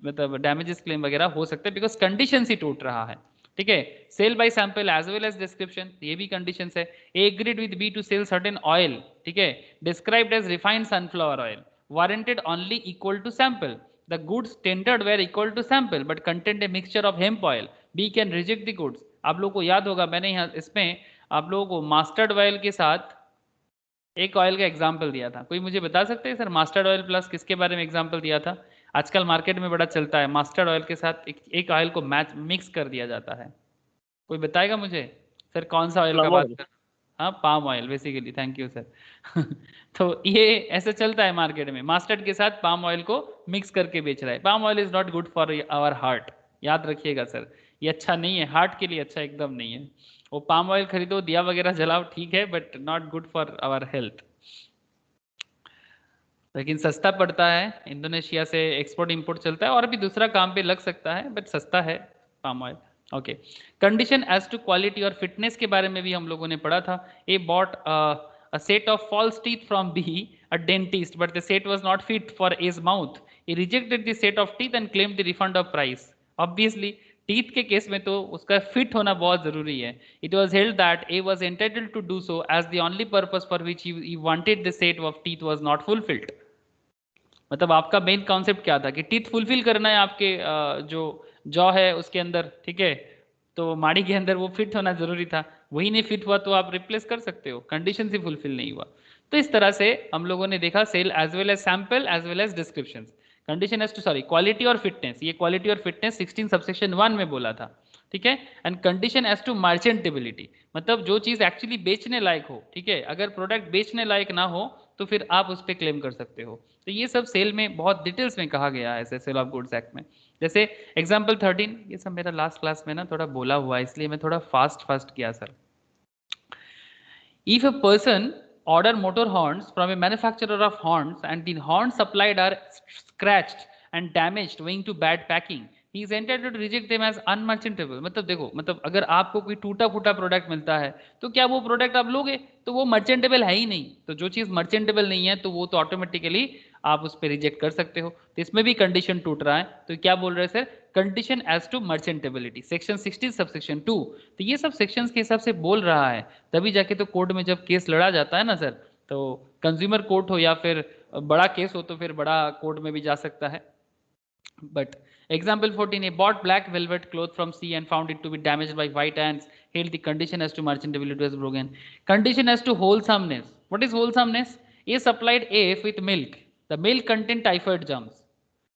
मतलब डैमेजेस क्लेम वगैरह हो सकते हैं, बिकॉज कंडीशन ही टूट रहा है, ठीक है। Sale by sample as well as description, ये भी कंडीशन है। A agreed with B to sell certain oil, ठीक है, described as refined sunflower oil, warranted only equal to sample. The goods tendered were equal to sample but contained a mixture of hemp oil. B can reject the goods. आप लोगों को याद होगा मैंने यहाँ इसमें आप लोगों को मास्टर्ड ऑयल के साथ एक ऑयल का एग्जाम्पल दिया था। कोई मुझे बता सकते हैं सर मास्टर्ड ऑयल प्लस किसके बारे में एग्जाम्पल दिया था? आजकल मार्केट में बड़ा चलता है, मास्टर्ड ऑयल के साथ एक ऑयल को मिक्स कर दिया जाता है। कोई बताएगा मुझे सर कौन सा ऑयल का बात कर? हाँ palm oil basically, thank you sir. तो ये ऐसा चलता है मार्केट में, मास्टर्ड के साथ पाम ऑयल को मिक्स करके बेच रहा है। Palm oil is not good for our heart, याद रखिएगा सर, ये अच्छा नहीं है, हार्ट के लिए अच्छा एकदम नहीं है। वो पाम ऑयल खरीदो, दिया वगैरह जलाओ, ठीक है, but not good for our health. लेकिन सस्ता पड़ता है, इंडोनेशिया से एक्सपोर्ट इंपोर्ट चलता है और भी दूसरा काम पे लग सकता है, बट सस्ता है palm oil. Okay, condition as to quality और फिटनेस के बारे में भी हम लोगों ने पढ़ा था। A bought a set of false teeth from B, a dentist, but the set was not fit for A's mouth. He rejected the set of teeth and claimed the refund of price. Obviously, teeth के case में तो उसका fit होना बहुत जरूरी है। It was held that A was entitled to do so as the only purpose for which he wanted the set of teeth was not fulfilled. मतलब आपका मेन कॉन्सेप्ट क्या था कि टीथ फुलफिल करना है आपके जो जॉ है उसके अंदर, ठीक है, तो माड़ी के अंदर वो फिट होना जरूरी था, वही नहीं फिट हुआ तो आप रिप्लेस कर सकते हो, कंडीशन से फुलफिल नहीं हुआ। तो इस तरह से हम लोगों ने देखा sale as well as sample as well as description. Condition as to sorry quality और फिटनेस, ये क्वालिटी और फिटनेस 16 सबसेक्शन 1 में बोला था, ठीक है। And condition as to merchantability, मतलब जो चीज एक्चुअली बेचने लायक हो, ठीक है, अगर प्रोडक्ट बेचने लायक ना हो तो फिर आप उस पर क्लेम कर सकते हो। तो ये सब सेल में बहुत डिटेल्स में कहा गया है सेल ऑफ गुड्स एक्ट में। जैसे एग्जाम्पल 13, ये सब मेरा लास्ट क्लास में ना थोड़ा बोला हुआ है इसलिए मैं थोड़ा फास्ट किया sir. If a person order motor horns from a manufacturer of horns and the horns supplied are scratched and damaged owing to bad packing, he is entitled to reject them as unmerchantable। मतलब देखो, मतलब अगर आपको कोई टूटा फूटा product मिलता है तो क्या वो प्रोडक्ट आप लोगे? तो वो मर्चेंटेबल है ही नहीं। तो जो चीज मर्चेंटेबल नहीं है तो वो तो ऑटोमेटिकली आप उस पर रिजेक्ट कर सकते हो। तो इसमें भी कंडीशन टूट रहा है। तो क्या बोल रहे हैं sir? Condition as to merchantability, section 60 subsection 2। तो ये सब सेक्शंस के हिसाब से बोल रहा है, तभी जाके तो कोर्ट में जब केस लड़ा जाता है ना सर, तो कंज्यूमर कोर्ट हो या फिर बड़ा केस हो तो फिर बड़ा कोर्ट में भी जा सकता है। But example 14, a bought black velvet cloth from sea and found it to be damaged by white ants, held the condition as to merchantability was broken. Condition as to wholesomeness. What is wholesomeness? A supplied F with milk. The milk contained typhoid germs.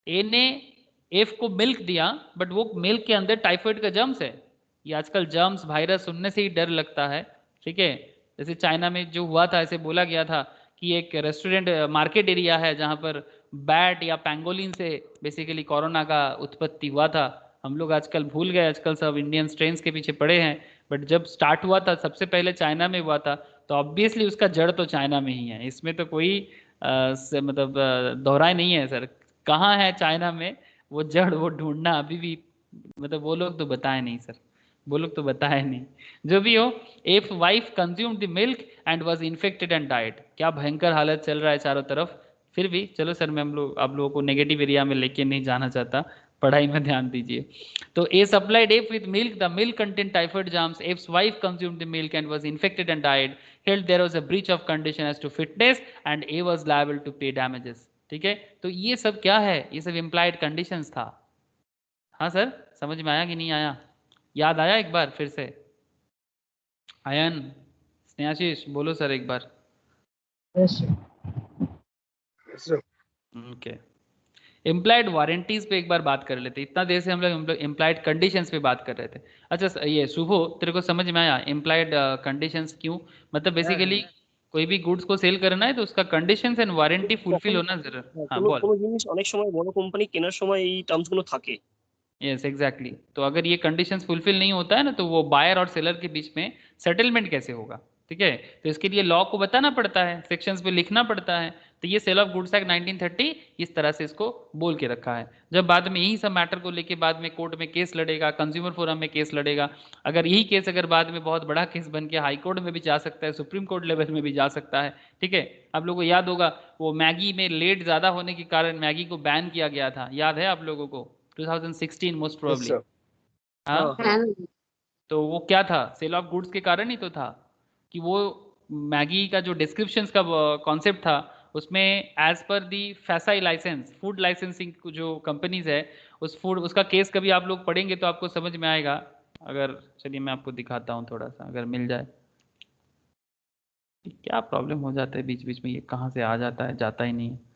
A ने F को milk दिया, but वो milk के अंदर typhoid का germs है। ये आजकल जर्म्स वायरस सुनने से ही डर लगता है, ठीक है। जैसे चाइना में जो हुआ था, ऐसे बोला गया था कि एक रेस्टोरेंट मार्केट एरिया है जहाँ पर बैट या पैंगोलिन से बेसिकली कोरोना का उत्पत्ति हुआ था। हम लोग आजकल भूल गए, आजकल सब इंडियन स्ट्रेन्स के पीछे पड़े हैं, बट जब स्टार्ट हुआ था सबसे पहले चाइना में हुआ था, तो ऑब्वियसली उसका जड़ तो चाइना में ही है। इसमें तो कोई मतलब दोहराई नहीं है सर। कहाँ है चाइना में वो जड़, वो ढूंढना अभी भी, मतलब वो लोग तो बताए नहीं सर, वो लोग तो बताए नहीं। जो भी हो, if wife consumed the milk and was infected and died. क्या भयंकर हालत चल रहा है चारों तरफ। फिर भी चलो सर, मैं आप लोगों को नेगेटिव एरिया में लेके नहीं जाना चाहता, पढ़ाई में ध्यान दीजिए। तो A supplied F with milk, the milk content typhoid germs, F's wife consumed the milk and was infected and died, held there was a breach of condition as to fitness and A was liable to pay damages. ठीक है, तो ये सब क्या है, ये सब implied conditions था। हाँ सर, समझ में आया कि नहीं आया? याद आया एक बार फिर से? आयन, स्नेहाशीष, बोलो सर एक बार। Yes sir. Okay, implied warranties पे एक बार बात कर लेते। इतना देर से हम लोग इम्प्लाइड कंडीशंस पे बात कर रहे थे। अच्छा ये शुभो, तेरे को समझ में आया इम्प्लाइड कंडीशंस क्यों? मतलब बेसिकली कोई भी गुड्स को सेल करना है तो उसका कंडीशंस एंड वारंटी फुलफिल होना जरूर। हाँ बोल। কোনো জিনিস অনেক সময় বড় কোম্পানি কেনার সময় এই টার্মস গুলো থাকে। Yes exactly. तो अगर ये कंडीशंस फुलफिल नहीं होता है ना, तो वो बायर और सेलर के बीच में सेटलमेंट कैसे होगा? ठीक है, तो इसके लिए लॉ को बताना पड़ता है, सेक्शंस पे लिखना पड़ता है। तो ये सेल ऑफ गुड्स एक्ट 1930 इस तरह से इसको बोल के रखा है। जब बाद में यही सब मैटर को लेके बाद में कोर्ट में केस लड़ेगा, कंज्यूमर फोरम में केस लड़ेगा, अगर यही केस अगर बाद में बहुत बड़ा केस बन के हाई कोर्ट में भी जा सकता है, सुप्रीम कोर्ट लेवल में भी जा सकता है। ठीक है, आप लोगों को याद होगा वो मैगी में लेट ज़्यादा होने के कारण मैगी को बैन किया गया था, याद है आप लोगों को? 2016 मोस्ट प्रोबेबली। हाँ, तो वो क्या था, सेल ऑफ गुड्स के कारण ही तो था कि वो मैगी का जो डिस्क्रिप्शंस का कॉन्सेप्ट था, उसमें एज पर दी फैसाई लाइसेंस, फूड लाइसेंसिंग जो कंपनीज है, उस फूड उसका केस कभी आप लोग पढ़ेंगे तो आपको समझ में आएगा। अगर चलिए मैं आपको दिखाता हूँ थोड़ा सा, अगर मिल जाए। क्या प्रॉब्लम हो जाता है बीच बीच में, ये कहाँ से आ जाता है, जाता ही नहीं है।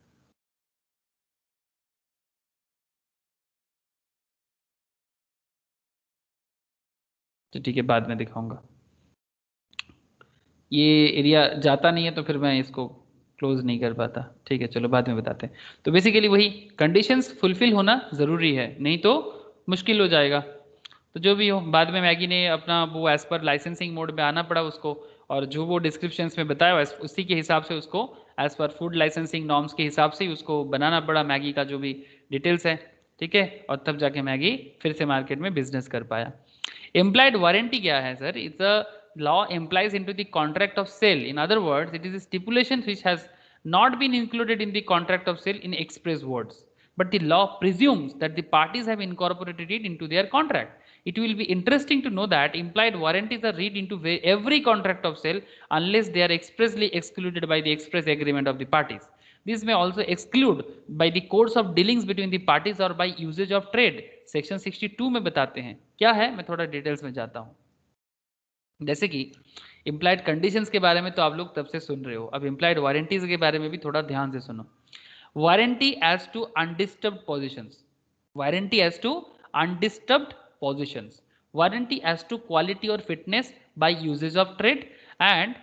तो ठीक है, बाद में दिखाऊंगा। ये एरिया जाता नहीं है तो फिर मैं इसको क्लोज नहीं कर पाता। ठीक है, चलो बाद में बताते हैं। तो बेसिकली वही कंडीशंस फुलफिल होना ज़रूरी है, नहीं तो मुश्किल हो जाएगा। तो जो भी हो, बाद में मैगी ने अपना वो एज पर लाइसेंसिंग मोड में आना पड़ा उसको, और जो वो डिस्क्रिप्शंस में बताया उसी के हिसाब से उसको as per food licensing norms के हिसाब से ही उसको बनाना पड़ा मैगी का जो भी डिटेल्स है। ठीक है, और तब जाके मैगी फिर से मार्केट में बिजनेस कर पाया। Implied warranty क्या है sir? It's a law implies into the contract of sale. In other words, it is a stipulation which has not been included in the contract of sale in express words, but the law presumes that the parties have incorporated it into their contract. It will be interesting to know that implied warranties are read into every contract of sale unless they are expressly excluded by the express agreement of the parties. This may also exclude by the course of dealings between the parties or by usage of trade. Section 62 में बताते हैं क्या है, मैं थोड़ा details में जाता हूं। जैसे कि इम्प्लाइड कंडीशंस के बारे में तो आप लोग तब से सुन रहे हो, अब इम्प्लाइड वारंटीज के बारे में भी थोड़ा ध्यान से सुनो। Warranty as to undisturbed positions, warranty as to undisturbed positions, warranty as to quality और fitness by usage of trade, and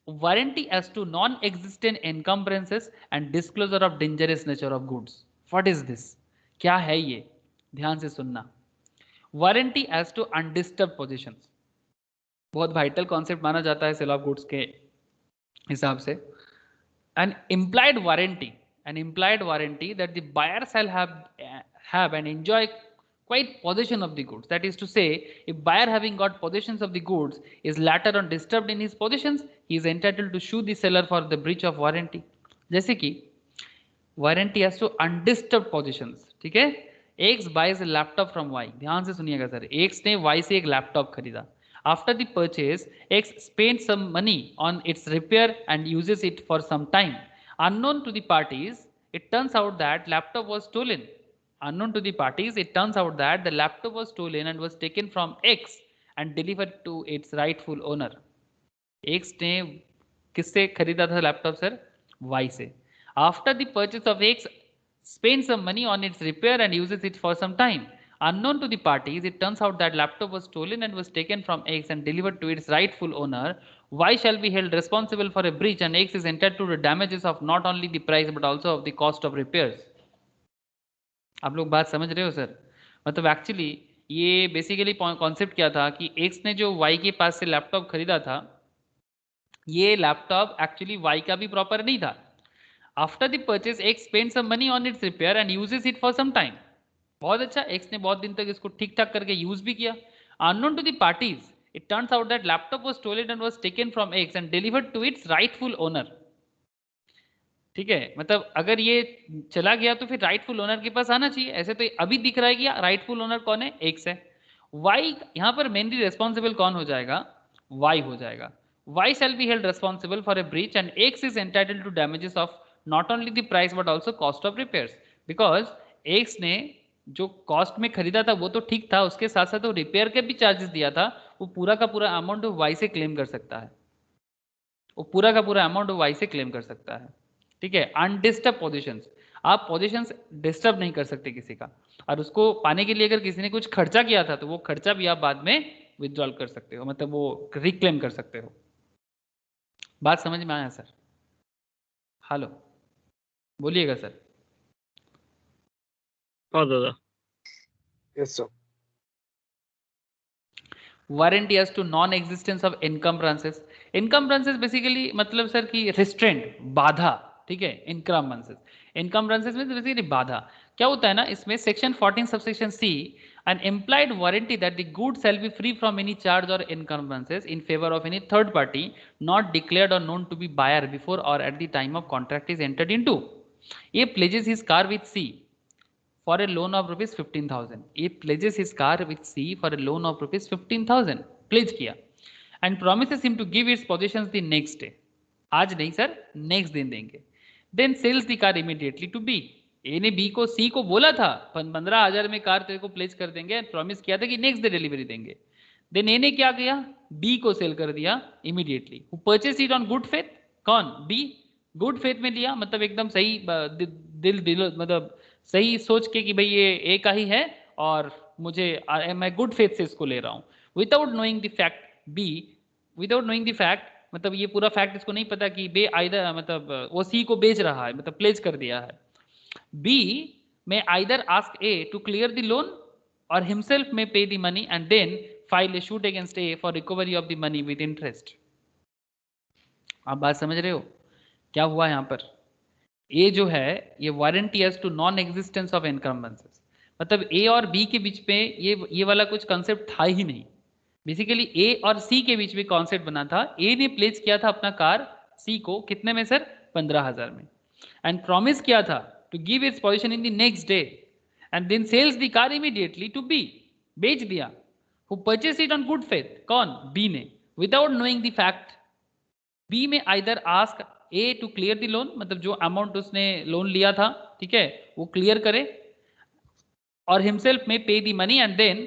warranty as to non-existent encumbrances and disclosure of dangerous nature of goods. What is this? क्या है ये? ध्यान से सुनना। Warranty as to undisturbed positions बहुत vital concept माना जाता है सेल ऑफ गुड्स के हिसाब से। an implied warranty that the buyer shall have and enjoy quite possession of the goods. That is to say, if buyer having got possessions of the goods is later on disturbed in his possessions, he is entitled to sue the seller for the breach of warranty. जैसे कि warranty as to undisturbed positions, ठीक है, X buys a laptop from Y. ध्यान से सुनिएगा sir, X ने Y से एक लैपटॉप खरीदा. After the purchase, X spends some money on its repair and uses it for some time. Unknown to the parties, it turns out that laptop was stolen. Unknown to the parties, it turns out that the laptop was stolen and was taken from X and delivered to its rightful owner. X ने किससे खरीदा था laptop sir? Y से. After the purchase of X spends some money on its repair and uses it for some time. Unknown to the parties, it turns out that laptop was stolen and was taken from X and delivered to its rightful owner. Y shall be held responsible for a breach and X is entitled to the damages of not only the price but also of the cost of repairs. आप लोग बात समझ रहे हो sir? मतलब actually ये basically concept क्या था कि X ने जो Y के पास से लैपटॉप खरीदा था, ये लैपटॉप एक्चुअली Y का भी प्रॉपर नहीं था. After the purchase, X spends some money on its repair and uses it for some time. बहुत अच्छा, X ने बहुत दिन तक इसको ठीक ठाक करके यूज भी किया. Unknown to the parties, it turns out that laptop was stolen and was taken from X and delivered to its rightful owner. ठीक है, मतलब अगर ये चला गया तो फिर राइटफुल ओनर के पास आना चाहिए. ऐसे तो अभी दिख रहा है कि राइटफुल ओनर कौन है? X है. Y यहाँ पर मेनली रेस्पॉन्सिबल कौन हो जाएगा? Y हो जाएगा. Y shall be held responsible for a breach and X is entitled to damages of not only the price but also cost of repairs, because X ने जो कॉस्ट में खरीदा था वो तो ठीक था, उसके साथ साथ वो रिपेयर के भी चार्जेस दिया था, वो पूरा का पूरा अमाउंट Y से क्लेम कर सकता है. वो पूरा का पूरा अमाउंट Y से क्लेम कर सकता है. ठीक है. अनडिस्टर्ब पोजीशंस, आप पोजीशंस डिस्टर्ब नहीं कर सकते किसी का, और उसको पाने के लिए अगर किसी ने कुछ खर्चा किया था तो वो खर्चा भी आप बाद में विथड्रॉल कर सकते हो, मतलब वो रिक्लेम कर सकते हो. बात समझ में आया सर? हेलो, बोलिएगा सर. हाँ दादा. Yes, sir. Warranty as to non existence of encumbrances. Encumbrances basically मतलब सर कि रिस्ट्रेंट, बाधा. ठीक है, इनकम्ब्रेंसेस में बेसिकली बाधा. क्या होता है ना, इसमें section 14 subsection C, an implied warranty that the goods shall be free from any charge or encumbrances in favor of any third party not declared or known to be buyer before or at the time of contract is entered into. A pledges his car with C for a loan of rupees 15,000. A pledges his car with C for a loan of rupees 15,000. pledge किया and promises him to give its possessions the next day. आज नहीं sir, next दिन देंगे. Then sells the car immediately to B. ए ने B को सी को बोला था 15,000 में कार तेरे को प्लेज कर देंगे, प्रॉमिस किया था कि नेक्स्ट डे डिलीवरी देंगे. देन ए ने क्या किया? बी को सेल कर दिया immediately. Who purchase it on good faith? कौन? बी. गुड फेथ में लिया, मतलब एकदम सही दिल मतलब सही सोच के कि भाई ये ए का ही है और मुझे मैं गुड फेथ से इसको ले रहा हूँ. Without knowing the fact B, without knowing the fact मतलब ये पूरा फैक्ट इसको नहीं पता कि बे आइदर मतलब वो सी को बेच रहा है, मतलब प्लेज कर दिया है. B may either ask A to clear the loan or himself may pay the money and then file a suit against A for recovery of the money with interest. आप बात समझ रहे हो क्या हुआ यहाँ पर? A जो है ये warranty as to non existence of encumbrances, मतलब A और B के बीच में ये वाला कुछ कॉन्सेप्ट था ही नहीं. बेसिकली A और C के बीच में कॉन्सेप्ट बना था. A ने प्लेस किया था अपना कार C को कितने में सर? 15,000 में, एंड प्रॉमिस किया था to give its possession in the next day and then sells the car immediately to B. बेच दिया. Who purchased it on good faith? कौन? B ने. Without knowing the fact, B में either ask A to clear the loan, मतलब जो amount उसने loan लिया था, ठीक है, वो क्लियर करे, और himself में pay the money and then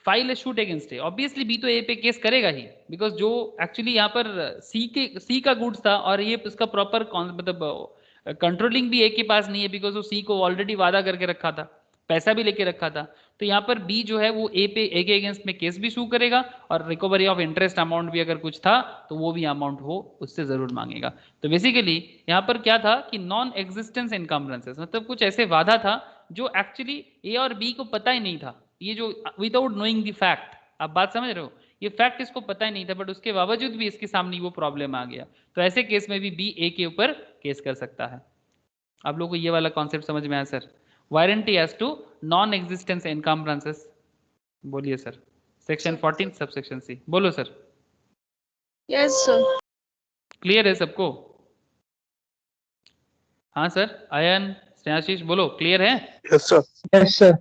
file a suit against A. Obviously B तो A पे केस करेगा ही, because जो एक्चुअली यहाँ पर C का गुड्स था और ये उसका प्रॉपर मतलब कंट्रोलिंग भी ए के पास नहीं है, बिकॉज वो सी को ऑलरेडी वादा करके रखा था, पैसा भी लेके रखा था. तो यहाँ पर बी जो है वो ए के अगेंस्ट में केस भी शू करेगा और रिकवरी ऑफ इंटरेस्ट अमाउंट भी अगर कुछ था तो वो भी अमाउंट वो उससे जरूर मांगेगा. तो बेसिकली यहाँ पर क्या था कि नॉन एग्जिस्टेंस इनकम्बरेंसेस, मतलब कुछ ऐसे वादा था जो एक्चुअली ए और बी को पता ही नहीं था. ये जो विदाउट नोइंग द फैक्ट, आप बात समझ रहे हो, ये फैक्ट इसको पता ही नहीं था, बट उसके बावजूद भी इसके सामने वो प्रॉब्लम आ गया. तो ऐसे केस में भी बी ए के ऊपर केस कर सकता है. आप लोगों को ये वाला कॉन्सेप्ट समझ में आया sir? Warranty as to non existence encumbrances. बोलिए सर. सेक्शन 14 सबसेक्शन सी. बोलो सर. Yes sir. क्लियर है सबको? हाँ सर. आयन, स्नेहाशीष बोलो, क्लियर है? Yes, sir. Yes, sir.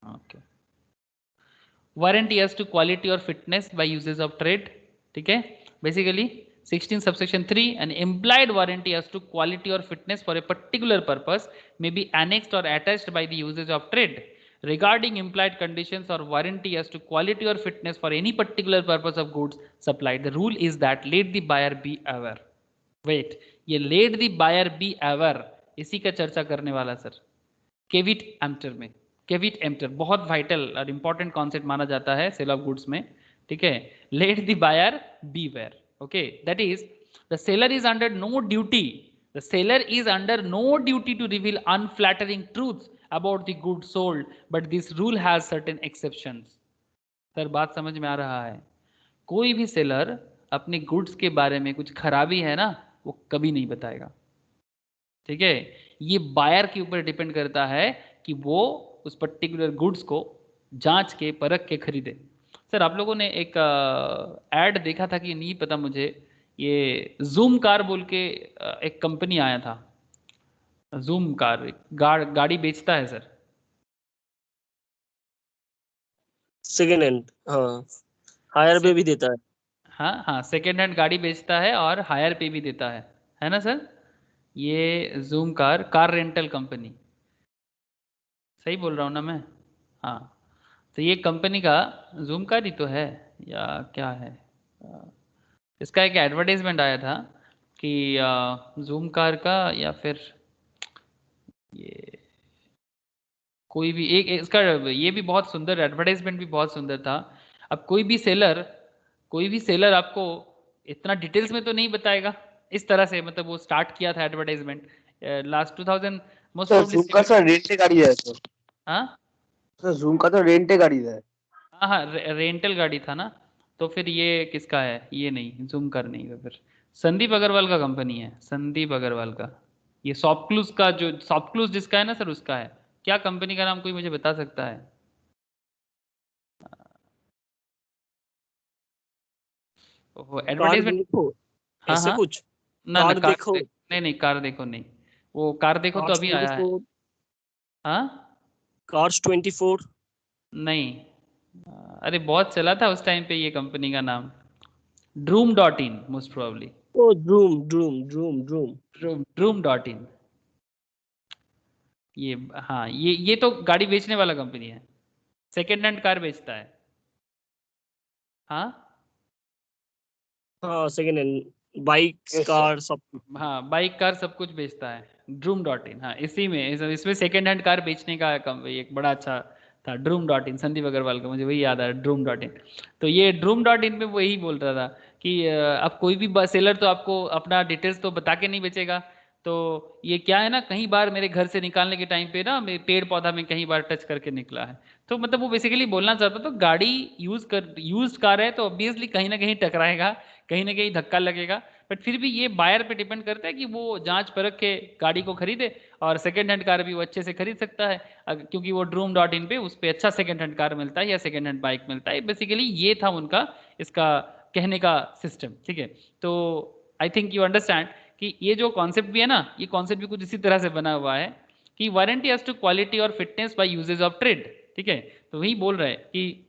Okay, warranty as to quality और fitness by usages of trade, ठीक है। Basically 16 subsection 3, an implied warranty as to quality or fitness for a particular purpose may be annexed or attached by the usage of trade. Regarding implied conditions or warranty as to quality or fitness for any particular purpose of goods supplied, the rule is that let the buyer be aware. Wait, ये let the buyer be aware इसी का चर्चा करने वाला sir caveat emptor में। Caveat emptor बहुत vital और important concept माना जाता है सेल ऑफ गुड्स में, ठीक है। Let the buyer beware, okay, that is the seller is under no duty, the seller is under no duty to reveal unflattering truths about the good sold, but this rule has certain exceptions. Sir बात समझ में आ रहा है? कोई भी seller अपने goods के बारे में कुछ खराबी है ना, वो कभी नहीं बताएगा, ठीक है। ये बायर के ऊपर डिपेंड करता है कि वो उस पर्टिकुलर गुड्स को जांच के परख के खरीदे। सर आप लोगों ने एक एड देखा था कि नहीं पता मुझे, ये जूम कार बोल के एक कंपनी आया था, जूम कार गाड़ी बेचता है सर। सेकेंड हैंड, हाँ, हायर पे भी देता है। हाँ हाँ, सेकेंड हैंड गाड़ी बेचता है और हायर पे भी देता है ना सर? ये जूम कार रेंटल कंपनी, सही बोल रहा हूँ ना मैं? हाँ, तो ये कंपनी का जूम कार ही तो है या क्या है, इसका एक एडवर्टाइजमेंट आया था कि जूम कार का, या फिर ये कोई भी एक इसका, ये भी बहुत सुंदर एडवर्टाइजमेंट भी बहुत सुंदर था। अब कोई भी सेलर आपको इतना डिटेल्स में तो नहीं बताएगा इस तरह से, मतलब वो स्टार्ट किया था advertisement last 2000 most sir probably. Zoom का सर रेंटे गाड़ी है सर। हाँ सर जूम का तो रेंटे गाड़ी है। हाँ हाँ, रेंटल गाड़ी था ना, तो फिर ये किसका है? ये नहीं, जूम कर नहीं है, फिर संदीप अग्रवाल का कंपनी है, संदीप अग्रवाल का। ये सॉफ्टक्लूज का, जो सॉफ्टक्लूज जिसका है ना सर, उसका है। क्या कंपनी का नाम कोई मुझे बता सकता है? वो कार एडवर्टाइजमेंट। देखो, हाँ ऐसे हाँ, कुछ। ना ना कार कार देखो, नहीं नहीं, कार देखो नहीं, वो कार देखो तो कार्स अभी आया है। 24, हाँ कार्स 24। नहीं, अरे बहुत चला था उस टाइम पे ये कंपनी का नाम, Droom dot in most probably. Oh Droom Droom Droom Droom. Droom dot in, ये हाँ, ये तो गाड़ी बेचने वाला कंपनी है, सेकेंड हैंड कार बेचता है। हाँ हाँ, सेकेंड हैंड बाइक, कार सब। हाँ, बाइक कार सब कुछ बेचता है ड्रूम डॉट इन। हाँ, इसी में इसमें सेकेंड हैंड कार बेचने का एक बड़ा अच्छा था ड्रूम डॉट इन, संदीप अग्रवाल का, मुझे वही याद आ रहा है ड्रूम डॉट इन। तो ये ड्रूम डॉट इन में वही बोल रहा था कि अब कोई भी सेलर तो आपको अपना डिटेल्स तो बता के नहीं बेचेगा। तो ये क्या है ना, कई बार मेरे घर से निकालने के टाइम पे ना, मेरे पेड़ पौधा में कई बार टच करके निकला है। तो मतलब वो बेसिकली बोलना चाहता, तो गाड़ी यूज कार है तो ऑब्वियसली कहीं ना कहीं टकराएगा, कहीं ना कहीं धक्का लगेगा, बट फिर भी ये बायर पे डिपेंड करता है कि वो जांच परख के गाड़ी को खरीदे। और सेकेंड हैंड कार भी वो अच्छे से खरीद सकता है, क्योंकि वो ड्रूम डॉट इन पे उस पर अच्छा सेकेंड हैंड कार मिलता है या सेकेंड हैंड बाइक मिलता है। बेसिकली ये था उनका इसका कहने का सिस्टम, ठीक है। तो आई थिंक यू अंडरस्टैंड कि ये जो कॉन्सेप्ट भी है ना, ये कॉन्सेप्ट भी कुछ इसी तरह से बना हुआ है कि वारंटी एज टू क्वालिटी और fitness by usage of trade, ठीक है। तो वही बोल रहे हैं कि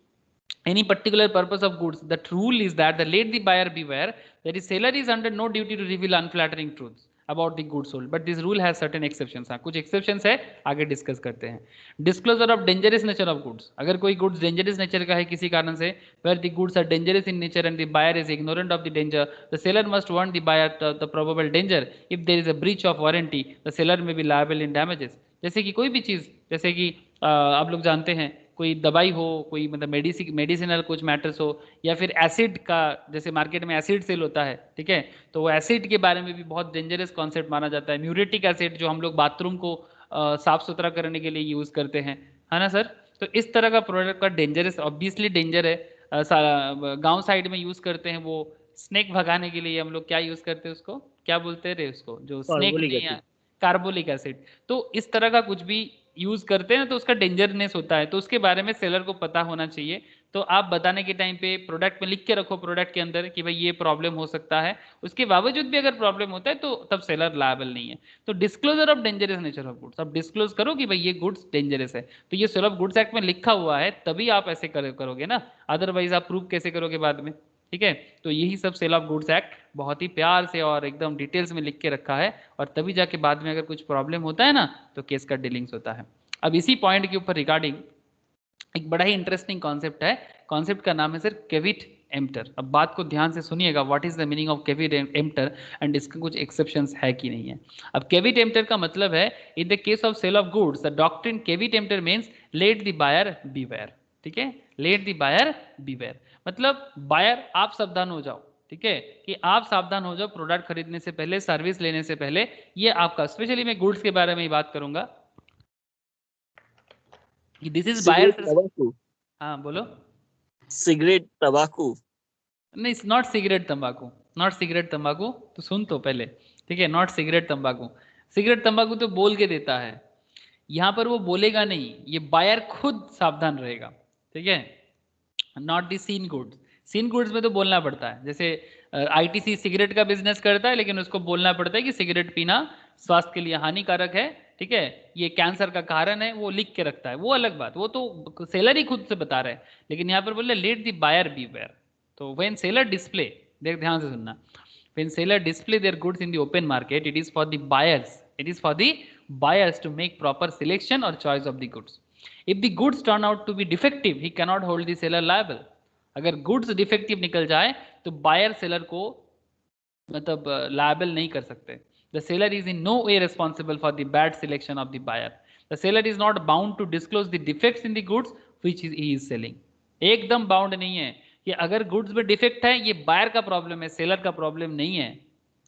any particular purpose of goods, the rule is that the let the buyer beware that the seller is under no duty to reveal unflattering truths about the goods sold, but this rule has certain exceptions। हाँ, कुछ exceptions है, आगे discuss करते हैं। Disclosure of dangerous nature of goods, अगर कोई goods dangerous nature का है किसी कारण से, where the goods are dangerous in nature and the buyer is ignorant of the danger, the seller must warn the buyer the probable danger। if there is a breach of warranty, the seller may be liable in damages। जैसे कि कोई भी चीज़, जैसे कि आप लोग जानते हैं कोई दवाई हो, कोई मतलब मेडिसिनल कुछ मैटर्स हो, या फिर एसिड का, जैसे मार्केट में एसिड सेल होता है, ठीक है। तो वो एसिड के बारे में भी बहुत डेंजरस कॉन्सेप्ट माना जाता है। म्यूरेटिक एसिड जो हम लोग बाथरूम को साफ सुथरा करने के लिए यूज़ करते हैं, है ना सर? तो इस तरह का प्रोडक्ट का डेंजरस, ऑब्वियसली डेंजर है। गांव साइड में यूज़ करते हैं वो स्नेक भगाने के लिए, हम लोग क्या यूज़ करते हैं उसको, क्या बोलते हैं रे उसको, जो स्नेक कार्बोलिक नहीं है, एसिड। Carbolic acid. तो इस तरह का कुछ भी यूज करते हैं तो उसका डेंजरनेस होता है, तो उसके बारे में सेलर को पता होना चाहिए। तो आप बताने के टाइम पे प्रोडक्ट में लिख के रखो प्रोडक्ट के अंदर कि भाई ये प्रॉब्लम हो सकता है, उसके बावजूद भी अगर प्रॉब्लम होता है तो तब सेलर लायबल नहीं है। तो disclosure of dangerous nature of goods, आप डिस्क्लोज करो कि भाई ये गुड्स डेंजरस है, तो ये सेल ऑफ गुड्स एक्ट में लिखा हुआ है, तभी आप ऐसे करोगे ना, अदरवाइज आप प्रूव कैसे करोगे बाद में। ठीक है, तो यही सब सेल ऑफ गुड्स एक्ट बहुत ही प्यार से और एकदम डिटेल्स में लिख के रखा है, और तभी जाके बाद में अगर कुछ प्रॉब्लम होता है ना तो केस का डीलिंग्स होता है। अब इसी पॉइंट के ऊपर रिगार्डिंग एक बड़ा ही इंटरेस्टिंग कॉन्सेप्ट है, कॉन्सेप्ट का नाम है सर केविट एम्प्टर। अब बात को ध्यान से सुनिएगा, what is the meaning of caveat emptor and इसका कुछ एक्सेप्शंस है कि नहीं है। अब केविट एम्प्टर का मतलब है, in the case of sale of goods the doctrine caveat emptor means let the buyer beware. ठीक है, लेट द बायर बीवेयर मतलब बायर आप सावधान हो जाओ। ठीक है, कि आप सावधान हो जाओ प्रोडक्ट खरीदने से पहले, सर्विस लेने से पहले। ये आपका स्पेशली मैं गुड्स के बारे में ही बात करूंगा कि दिस इज बायर। हाँ बोलो। सिगरेट तंबाकू नहीं, नॉट सिगरेट तंबाकू, नॉट सिगरेट तंबाकू, तो सुन तो पहले। ठीक है, नॉट सिगरेट तंबाकू। सिगरेट तंबाकू तो बोल के देता है, यहां पर वो बोलेगा नहीं, ये बायर खुद सावधान रहेगा। ठीक है, not the seen goods. Seen goods में तो बोलना पड़ता है, जैसे आईटीसी सिगरेट का बिजनेस करता है लेकिन उसको बोलना पड़ता है कि सिगरेट पीना स्वास्थ्य के लिए हानिकारक है। ठीक है, ये कैंसर का कारण है, वो लिख के रखता है, वो अलग बात, वो तो सेलर ही खुद से बता रहे हैं। लेकिन यहाँ पर बोल रहे लेट दी बायर बीवेयर। तो व्हेन सेलर डिस्प्ले, देख ध्यान से सुनना, when seller display their goods in the open market, it is for the buyers, it is for the buyers to make proper selection और choice of the goods. If the goods turn out to be defective, he cannot hold the seller liable. अगर goods defective निकल जाए तो buyer seller को मतलब liable नहीं कर सकते। The seller is in no way responsible for the bad selection of the buyer. The seller is not bound to disclose the defects in the goods which he is selling. एकदम bound नहीं है कि अगर goods में defect है ये buyer का problem है, सेलर का प्रॉब्लम नहीं है।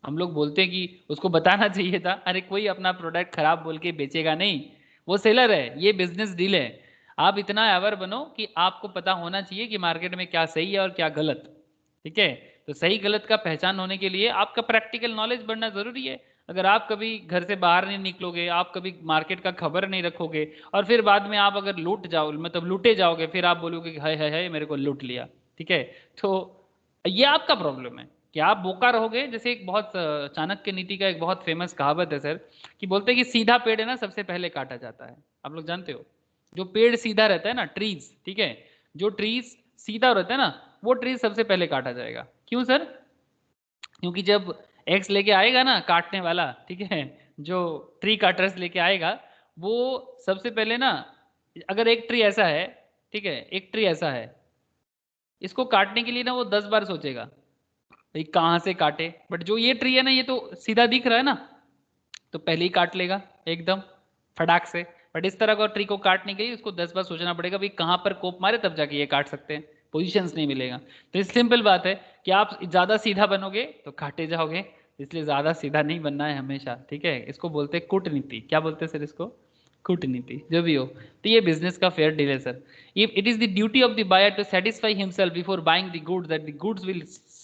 हम लोग बोलते हैं कि उसको बताना चाहिए था, अरे कोई अपना प्रोडक्ट खराब बोल के बेचेगा नहीं, वो सेलर है, ये बिजनेस डील है। आप इतना अवेयर बनो कि आपको पता होना चाहिए कि मार्केट में क्या सही है और क्या गलत। ठीक है, तो सही गलत का पहचान होने के लिए आपका प्रैक्टिकल नॉलेज बढ़ना जरूरी है। अगर आप कभी घर से बाहर नहीं निकलोगे, आप कभी मार्केट का खबर नहीं रखोगे, और फिर बाद में आप अगर लूट जाओ मतलब लूटे जाओगे, फिर आप बोलोगे कि हाय मेरे को लूट लिया। ठीक है, तो ये आपका प्रॉब्लम है कि आप बोका रहोगे। जैसे एक बहुत चाणक्य नीति का एक बहुत फेमस कहावत है सर, कि बोलते हैं कि सीधा पेड़ है ना सबसे पहले काटा जाता है। आप लोग जानते हो, जो पेड़ सीधा रहता है ना, ट्रीज, ठीक है, जो ट्रीज सीधा रहता है ना, वो ट्रीज सबसे पहले काटा जाएगा। क्यों सर? क्योंकि जब एक्स लेके आएगा ना काटने वाला, ठीक है, जो ट्री काटर्स लेके आएगा, वो सबसे पहले ना, अगर एक ट्री ऐसा है, ठीक है, एक ट्री ऐसा है, इसको काटने के लिए ना वो 10 बार सोचेगा भाई कहाँ से काटे। बट जो ये ट्री है ना, ये तो सीधा दिख रहा है ना, तो पहले ही काट लेगा एकदम फटाक से। बट इस तरह का ट्री को काटने के लिए उसको 10 बार सोचना पड़ेगा भाई कहाँ पर कोप मारे तब जाके ये काट सकते हैं, पोजीशंस नहीं मिलेगा। तो इस सिंपल बात है कि आप ज्यादा सीधा बनोगे तो काटे जाओगे, इसलिए ज्यादा सीधा नहीं बनना है हमेशा। ठीक है, इसको बोलते हैं कूटनीति। क्या बोलते हैं सर इसको? कूटनीति, जो भी हो। तो ये बिजनेस का फेयर डील है sir. If it is the duty of the buyer to satisfy himself before buying the goods that the goods will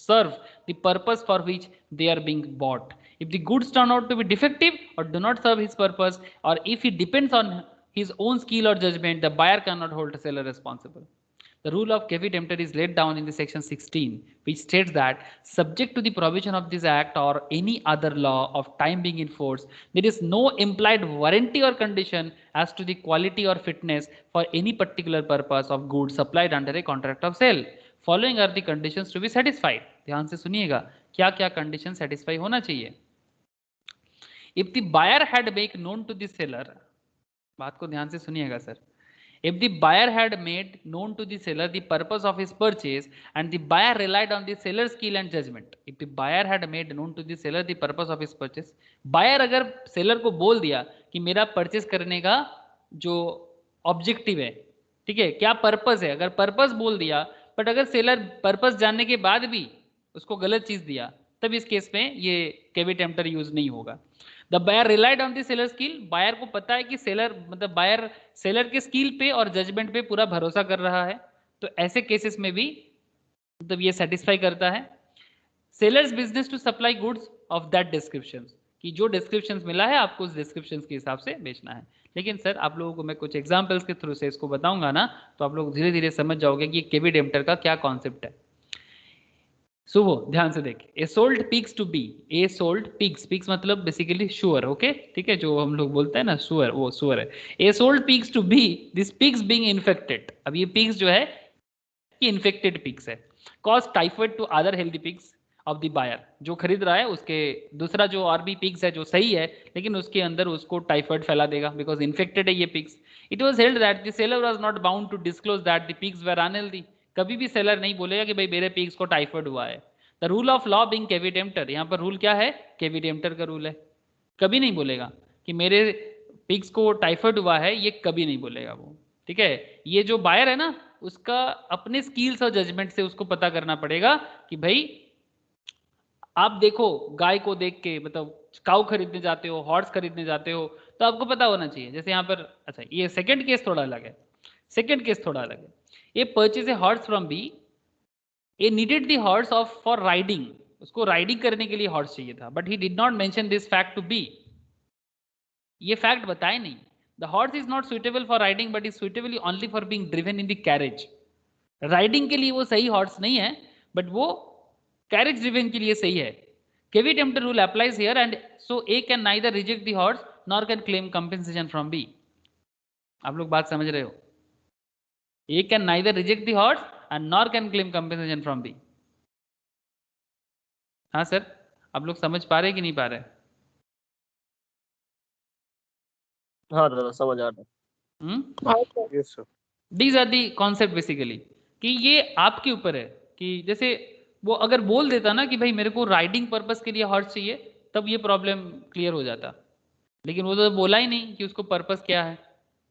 serve the purpose for which they are being bought. If the goods turn out to be defective or do not serve his purpose, or if he depends on his own skill or judgment, the buyer cannot hold the seller responsible. The rule of caveat emptor is laid down in the section 16, which states that subject to the provision of this act or any other law of time being in force, there is no implied warranty or condition as to the quality or fitness for any particular purpose of goods supplied under a contract of sale. Following are the conditions to be satisfied. ध्यान से सुनिएगा क्या क्या condition satisfy होना चाहिए। If the buyer had make known to the seller, बात को ध्यान से सुनिएगा sir. If the buyer had made known to the seller the purpose of his purchase and the buyer relied on the seller's skill and judgment. If the buyer had made known to the seller the purpose of his purchase, buyer अगर seller को बोल दिया कि मेरा purchase करने का जो objective है, ठीक है, क्या पर्पस है, अगर पर्पस बोल दिया, बट अगर सेलर पर्पस जानने के बाद भी उसको गलत चीज दिया, तब इस केस में ये केविट एम्प्टर यूज नहीं होगा। The buyer relied on the seller skill, buyer को पता है कि सेलर मतलब बायर सेलर के स्किल पे और जजमेंट पे पूरा भरोसा कर रहा है, तो ऐसे केसेस में भी मतलब ये सेटिस्फाई करता है। Seller's business to supply goods of that description, कि जो डिस्क्रिप्शन मिला है आपको उस डिस्क्रिप्शन के हिसाब से बेचना है। लेकिन सर आप लोगों को मैं कुछ एग्जांपल्स के थ्रू से इसको बताऊंगा ना, तो आप लोग धीरे धीरे समझ जाओगे कि केवी डेम्पटर का क्या कॉन्सेप्ट है। सो वो ध्यान से देखिए, A sold pigs to B, A sold pigs, pigs मतलब बेसिकली शुअर, ओके ठीक है, जो हम लोग बोलते हैं ना शुअर, वो शुअर है। A sold pigs to B, this pigs being infected, अब ये पिग्स जो है कि इन्फेक्टेड पिग्स है, cause typhoid to other healthy pigs of the buyer, जो खरीद रहा है उसके दूसरा जो और भी पिग्स है जो सही है, लेकिन उसके अंदर उसको टाइफाइड फैला देगा बिकॉज इन्फेक्टेड है ये pigs. It was held that the seller was not bound to disclose that the pigs were unhealthy, कभी भी सेलर नहीं बोलेगा कि भाई मेरे पिग्स को टाइफाइड हुआ है। The rule of law being caveat emptor, यहाँ पर रूल क्या है, केवी डेम्पटर का रूल है, कभी नहीं बोलेगा कि मेरे पिग्स को टाइफाइड हुआ है, ये कभी नहीं बोलेगा वो, ठीक है। ये जो बायर है ना, उसका अपने स्किल्स और जजमेंट से उसको पता करना पड़ेगा कि भाई आप देखो गाय को देख के, मतलब काऊ खरीदने जाते हो, हॉर्स खरीदने जाते हो, तो आपको पता होना चाहिए। जैसे यहाँ पर, अच्छा ये सेकंड केस थोड़ा अलग है, सेकंड केस थोड़ा अलग है। ये purchase a horse from B, ये needed the horse of for riding, उसको राइडिंग करने के लिए हॉर्स चाहिए था, but he did not mention this fact to B, ये फैक्ट बताए नहीं। The horse is not suitable for riding but is suitable only for being driven in the carriage, riding के लिए वो सही हॉर्स नहीं है, बट वो कैरेज ड्रिवन के लिए सही है। Caveat emptor rule applies here and so A can neither reject the horse nor can claim compensation from B. आप लोग बात समझ रहे हो, A can neither reject the horse and nor can claim compensation from B. हाँ sir, आप लोग समझ पा रहे कि नहीं पा रहे? हाँ दादा समझ आ रहा है। Yes sir. These are the concept basically, कि ये आपके ऊपर है कि जैसे वो अगर बोल देता ना कि भाई मेरे को राइडिंग पर्पस के लिए हॉर्स चाहिए, तब ये प्रॉब्लम क्लियर हो जाता, लेकिन वो तो बोला ही नहीं कि उसको पर्पस क्या है,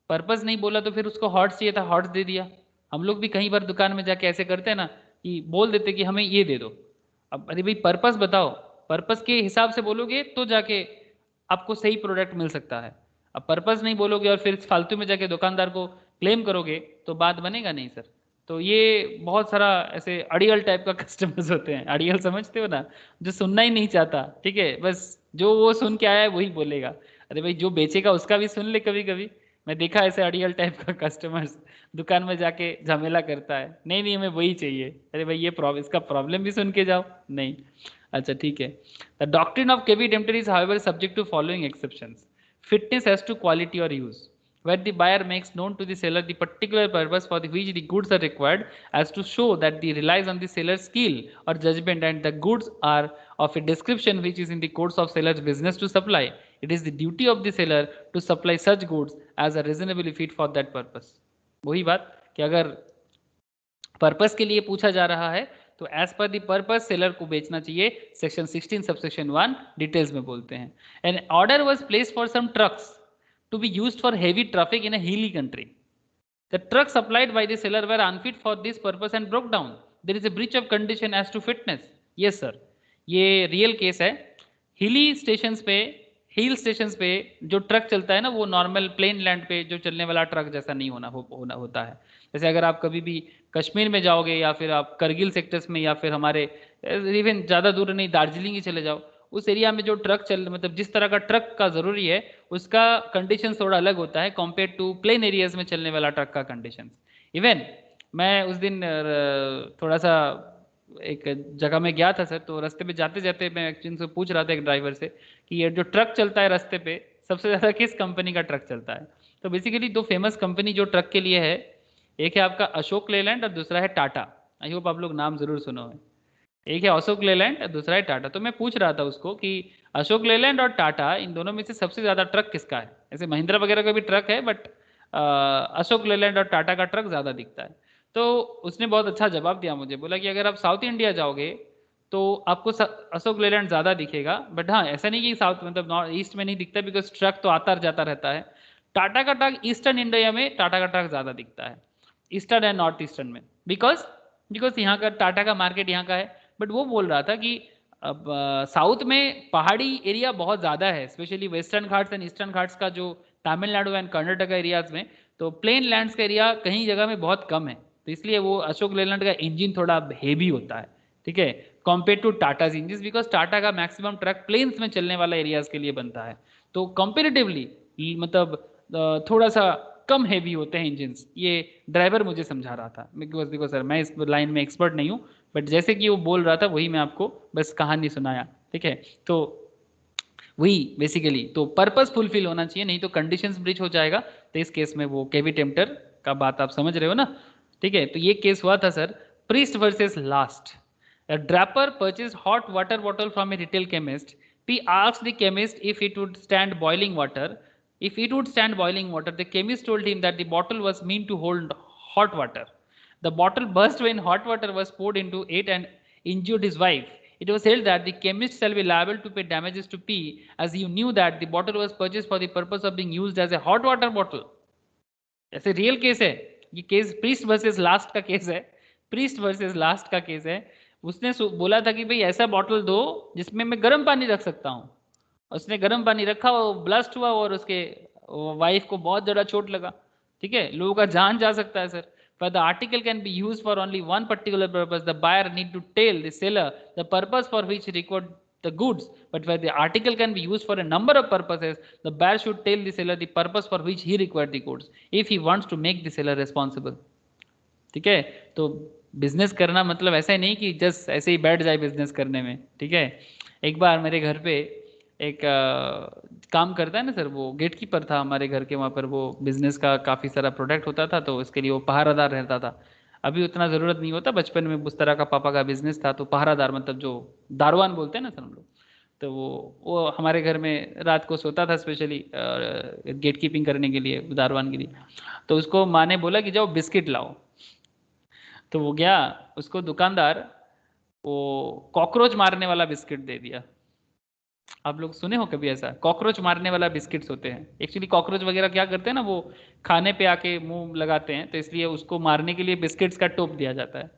पर्पस नहीं बोला तो फिर उसको हॉर्स चाहिए था, हॉर्स दे दिया। हम लोग भी कई बार दुकान में जाके ऐसे करते हैं ना कि बोल देते कि हमें ये दे दो, अब अरे भाई पर्पस बताओ, पर्पस के हिसाब से बोलोगे तो जाके आपको सही प्रोडक्ट मिल सकता है। अब पर्पस नहीं बोलोगे और फिर फालतू में जाके दुकानदार को क्लेम करोगे तो बात बनेगा नहीं सर। तो ये बहुत सारा ऐसे अड़ियल टाइप का कस्टमर्स होते हैं, अड़ियल समझते हो ना, जो सुनना ही नहीं चाहता, ठीक है, बस जो वो सुन के आया है वही बोलेगा। अरे भाई जो बेचेगा उसका भी सुन ले, कभी कभी मैं देखा ऐसे अड़ियल टाइप का कस्टमर्स दुकान में जाके झमेला करता है, नहीं नहीं हमें वही चाहिए, अरे भाई ये इसका प्रॉब्लम भी सुन के जाओ, नहीं। अच्छा ठीक है, the doctrine of caveat emptor is however subject to following exceptions, fitness as to quality or use, where the buyer makes known to the seller the particular purpose for which the goods are required, as to show that he relies on the seller's skill or judgment and the goods are of a description which is in the course of seller's business to supply. It is the duty of the seller to supply such goods as are reasonably fit for that purpose. वही बात कि अगर purpose के लिए पूछा जा रहा है तो as per the purpose seller को बेचना चाहिए, सेक्शन 16 सबसेक्शन 1 डिटेल्स में बोलते हैं। An order was placed for some trucks to be used for heavy traffic in a hilly country, the truck supplied by the seller were unfit for this purpose and broke down, there is a breach of condition as to fitness. Yes sir, ये real case है। Hilly stations पे, hill stations पे जो truck चलता है ना, वो normal plane land पे जो चलने वाला ट्रक जैसा नहीं होता है। जैसे अगर आप कभी भी कश्मीर में जाओगे या फिर आप करगिल सेक्टर्स में या फिर हमारे इवन ज़्यादा दूर नहीं दार्जिलिंग ही चले जाओ, उस एरिया में जो ट्रक चल, मतलब जिस तरह का ट्रक का ज़रूरी है उसका कंडीशन थोड़ा अलग होता है कंपेयर टू प्लेन एरियाज में चलने वाला ट्रक का कंडीशन। इवन मैं उस दिन थोड़ा सा एक जगह में गया था सर, तो रास्ते में जाते जाते मैं एक्चुअली से पूछ रहा था एक ड्राइवर से कि ये जो ट्रक चलता है रास्ते पे सबसे ज़्यादा किस कंपनी का ट्रक चलता है। तो बेसिकली दो फेमस कंपनी जो ट्रक के लिए है, एक है आपका अशोक लेलैंड और दूसरा है टाटा। आई होप आप लोग नाम जरूर सुनो है, एक है अशोक लेलैंड और दूसरा है टाटा। तो मैं पूछ रहा था उसको कि अशोक लेलैंड और टाटा इन दोनों में से सबसे ज़्यादा ट्रक किसका है। ऐसे महिंद्रा वगैरह का भी ट्रक है बट अशोक लेलैंड और टाटा का ट्रक ज़्यादा दिखता है। तो उसने बहुत अच्छा जवाब दिया मुझे, बोला कि अगर आप साउथ इंडिया जाओगे तो आपको अशोक लेलैंड ज़्यादा दिखेगा, बट हाँ ऐसा नहीं कि साउथ मतलब नॉर्थ ईस्ट में नहीं दिखता, बिकॉज ट्रक तो आता जाता रहता है। टाटा का ट्रक ईस्टर्न इंडिया में टाटा का ट्रक ज़्यादा दिखता है, ईस्टर्न एंड नॉर्थ ईस्टर्न में, बिकॉज यहाँ का टाटा का मार्केट यहाँ का है। बट वो बोल रहा था कि अब साउथ में पहाड़ी एरिया बहुत ज़्यादा है, specially western Ghats and eastern Ghats का जो तमिलनाडु एंड कर्नाटका एरियाज में, तो प्लेन लैंड्स का एरिया कहीं जगह में बहुत कम है, तो इसलिए वो अशोक लेलैंड का इंजन थोड़ा हेवी होता है, ठीक है, compare to Tata engine, because Tata का मैक्सिमम ट्रक प्लेन्स में चलने वाला एरियाज के लिए बनता है। तो कंपेरेटिवली मतलब थोड़ा सा कम हैवी होते हैं इंजन्स, ये ड्राइवर मुझे समझा रहा था। बिकॉज सर मैं इस लाइन में एक्सपर्ट नहीं हूँ, बट जैसे कि वो बोल रहा था वही मैं आपको बस कहानी सुनाया, ठीक है। तो वही बेसिकली तो पर्पस फुलफिल होना चाहिए, नहीं तो कंडीशंस ब्रीच हो जाएगा। तो इस केस में वो केवी टेम्पटर का बात आप समझ रहे हो ना, ठीक है। तो ये केस हुआ था sir, priest versus last. A draper purchased hot water bottle from a retail chemist. He asked the chemist if it would stand boiling water. If it would stand boiling water, the chemist told him that the bottle was meant to hold hot water. The bottle burst when hot water was poured into it and injured his wife. It was held that the chemist shall be liable to pay damages to P, as he knew that the bottle was purchased for the purpose of being used as a hot water bottle. ऐसे real case है ये, case priest versus last का case है, priest versus last का case है। उसने बोला था कि भाई ऐसा बॉटल दो जिसमें मैं गर्म पानी रख सकता हूँ। उसने गर्म पानी रखा, वो ब्लास्ट हुआ और उसके वाइफ को बहुत ज़्यादा चोट लगा, ठीक है, लोगों का जान जा सकता है sir. For the article can be used for only one particular purpose, the buyer need to tell the seller the purpose for which he required the goods. But where the article can be used for a number of purposes, the buyer should tell the seller the purpose for which he required the goods, if he wants to make the seller responsible. ठीक है। तो business करना मतलब ऐसा ही नहीं कि just ऐसे ही बैठ जाए बिजनेस करने में, ठीक है। एक बार मेरे घर पे एक काम करता है ना सर, वो गेट कीपर था हमारे घर के, वहाँ पर वो बिजनेस का काफ़ी सारा प्रोडक्ट होता था, तो उसके लिए वो पहरादार रहता था। अभी उतना ज़रूरत नहीं होता, बचपन में उस तरह का पापा का बिजनेस था, तो पहरादार मतलब जो दारवान बोलते हैं ना सर हम लोग, तो वो हमारे घर में रात को सोता था स्पेशली गेट कीपिंग करने के लिए, दारवान के लिए। तो उसको माँ ने बोला कि जाओ बिस्किट लाओ, तो वो गया, उसको दुकानदार वो कॉकरोच मारने वाला बिस्किट दे दिया। आप लोग सुने हो कभी ऐसा, कॉकरोच मारने वाला बिस्किट्स होते हैं। एक्चुअली कॉकरोच वगैरह क्या करते हैं ना, वो खाने पे आके मुंह लगाते हैं, तो इसलिए उसको मारने के लिए बिस्किट्स का टोप दिया जाता है।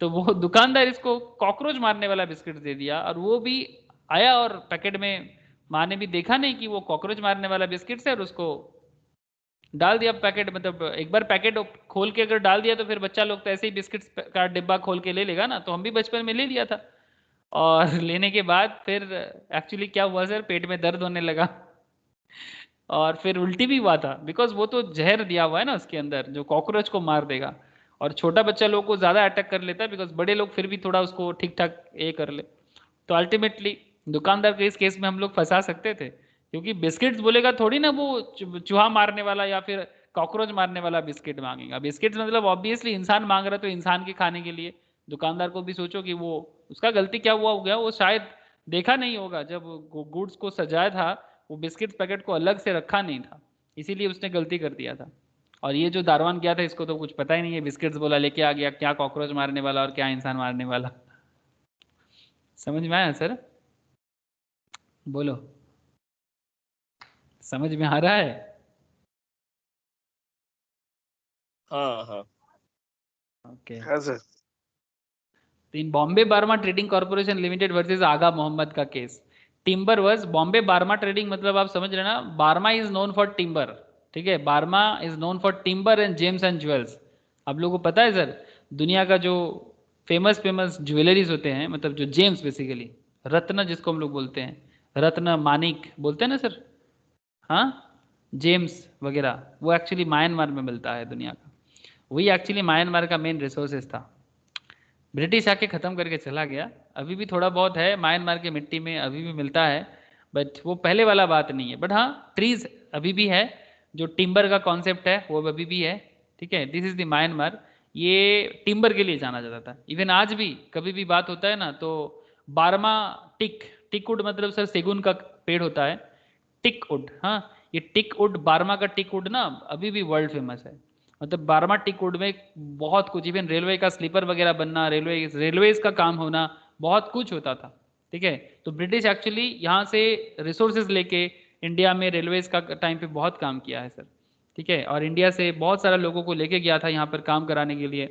तो वो दुकानदार इसको कॉकरोच मारने वाला बिस्किट दे दिया, और वो भी आया और पैकेट में माँ ने भी देखा नहीं कि वो कॉकरोच मारने वाला बिस्किट्स है, और उसको डाल दिया पैकेट। मतलब एक बार पैकेट खोल के अगर डाल दिया तो फिर बच्चा लोग तो ऐसे ही बिस्किट्स का डिब्बा खोल के ले लेगा ना, तो हम भी बचपन में ले लिया था। और लेने के बाद फिर एक्चुअली क्या हुआ सर, पेट में दर्द होने लगा और फिर उल्टी भी हुआ था, बिकॉज वो तो जहर दिया हुआ है ना उसके अंदर जो कॉकरोच को मार देगा। और छोटा बच्चा लोग को ज़्यादा अटैक कर लेता है, बिकॉज बड़े लोग फिर भी थोड़ा उसको ठीक ठाक ये कर ले। तो अल्टीमेटली दुकानदार के इस केस में हम लोग फंसा सकते थे, क्योंकि बिस्किट्स बोलेगा थोड़ी ना वो चूहा मारने वाला या फिर कॉकरोच मारने वाला बिस्किट मांगेगा। बिस्किट्स मतलब ऑब्वियसली इंसान मांग रहा है, तो इंसान के खाने के लिए। दुकानदार को भी सोचो कि वो उसका गलती क्या हुआ हो गया, वो शायद देखा नहीं होगा जब गुड्स को सजाया था, वो बिस्किट पैकेट को अलग से रखा नहीं था, इसीलिए उसने गलती कर दिया था। और ये जो दारवान गया था इसको तो कुछ पता ही नहीं है, बिस्किट्स बोला लेके आ गया, क्या कॉकरोच मारने वाला और क्या इंसान मारने वाला। समझ में आया सर? बोलो, समझ में आ रहा है? हाँ हाँ ओके। हाँ sir. In Bombay Burma trading corporation limited versus Aga Mohammed का केस। Timber versus Bombay Burma trading, मतलब आप समझ रहे ना, Burma is known for timber, ठीक है, Burma is known for timber and gems and jewels. आप लोगों को पता है सर, दुनिया का जो फेमस ज्वेलरीज होते हैं, मतलब जो जेम्स बेसिकली रत्न जिसको हम लोग बोलते हैं, रत्न मानिक बोलते हैं ना सर, हाँ, जेम्स वगैरह, वो एक्चुअली म्यांमार में मिलता है दुनिया का। वही एक्चुअली म्यांमार का मेन रिसोर्सेज था। ब्रिटिश आके ख़त्म करके चला गया। अभी भी थोड़ा बहुत है म्यांमार की मिट्टी में, अभी भी मिलता है, बट वो पहले वाला बात नहीं है। बट हाँ, ट्रीज अभी भी है, जो टिम्बर का कॉन्सेप्ट है वो अभी भी है, ठीक है। दिस इज द म्यांमार, ये टिम्बर के लिए जाना जाता था। इवन आज भी कभी भी बात होता है ना, तो बार्मा टिकवुड मतलब सर सेगुन का पेड़ होता है, टिकवुड, हाँ, ये टिकवुड, बार्मा का टिकवुड ना अभी भी वर्ल्ड फेमस है। मतलब बार्मा टिकवुड में बहुत कुछ, इवन रेलवे का स्लीपर वगैरह बनना, रेलवेज का काम होना, बहुत कुछ होता था, ठीक है। तो ब्रिटिश एक्चुअली यहाँ से रिसोर्सेज लेके इंडिया में रेलवेज का टाइम पे बहुत काम किया है सर, ठीक है। और इंडिया से बहुत सारा लोगों को लेके गया था यहाँ पर काम कराने के लिए,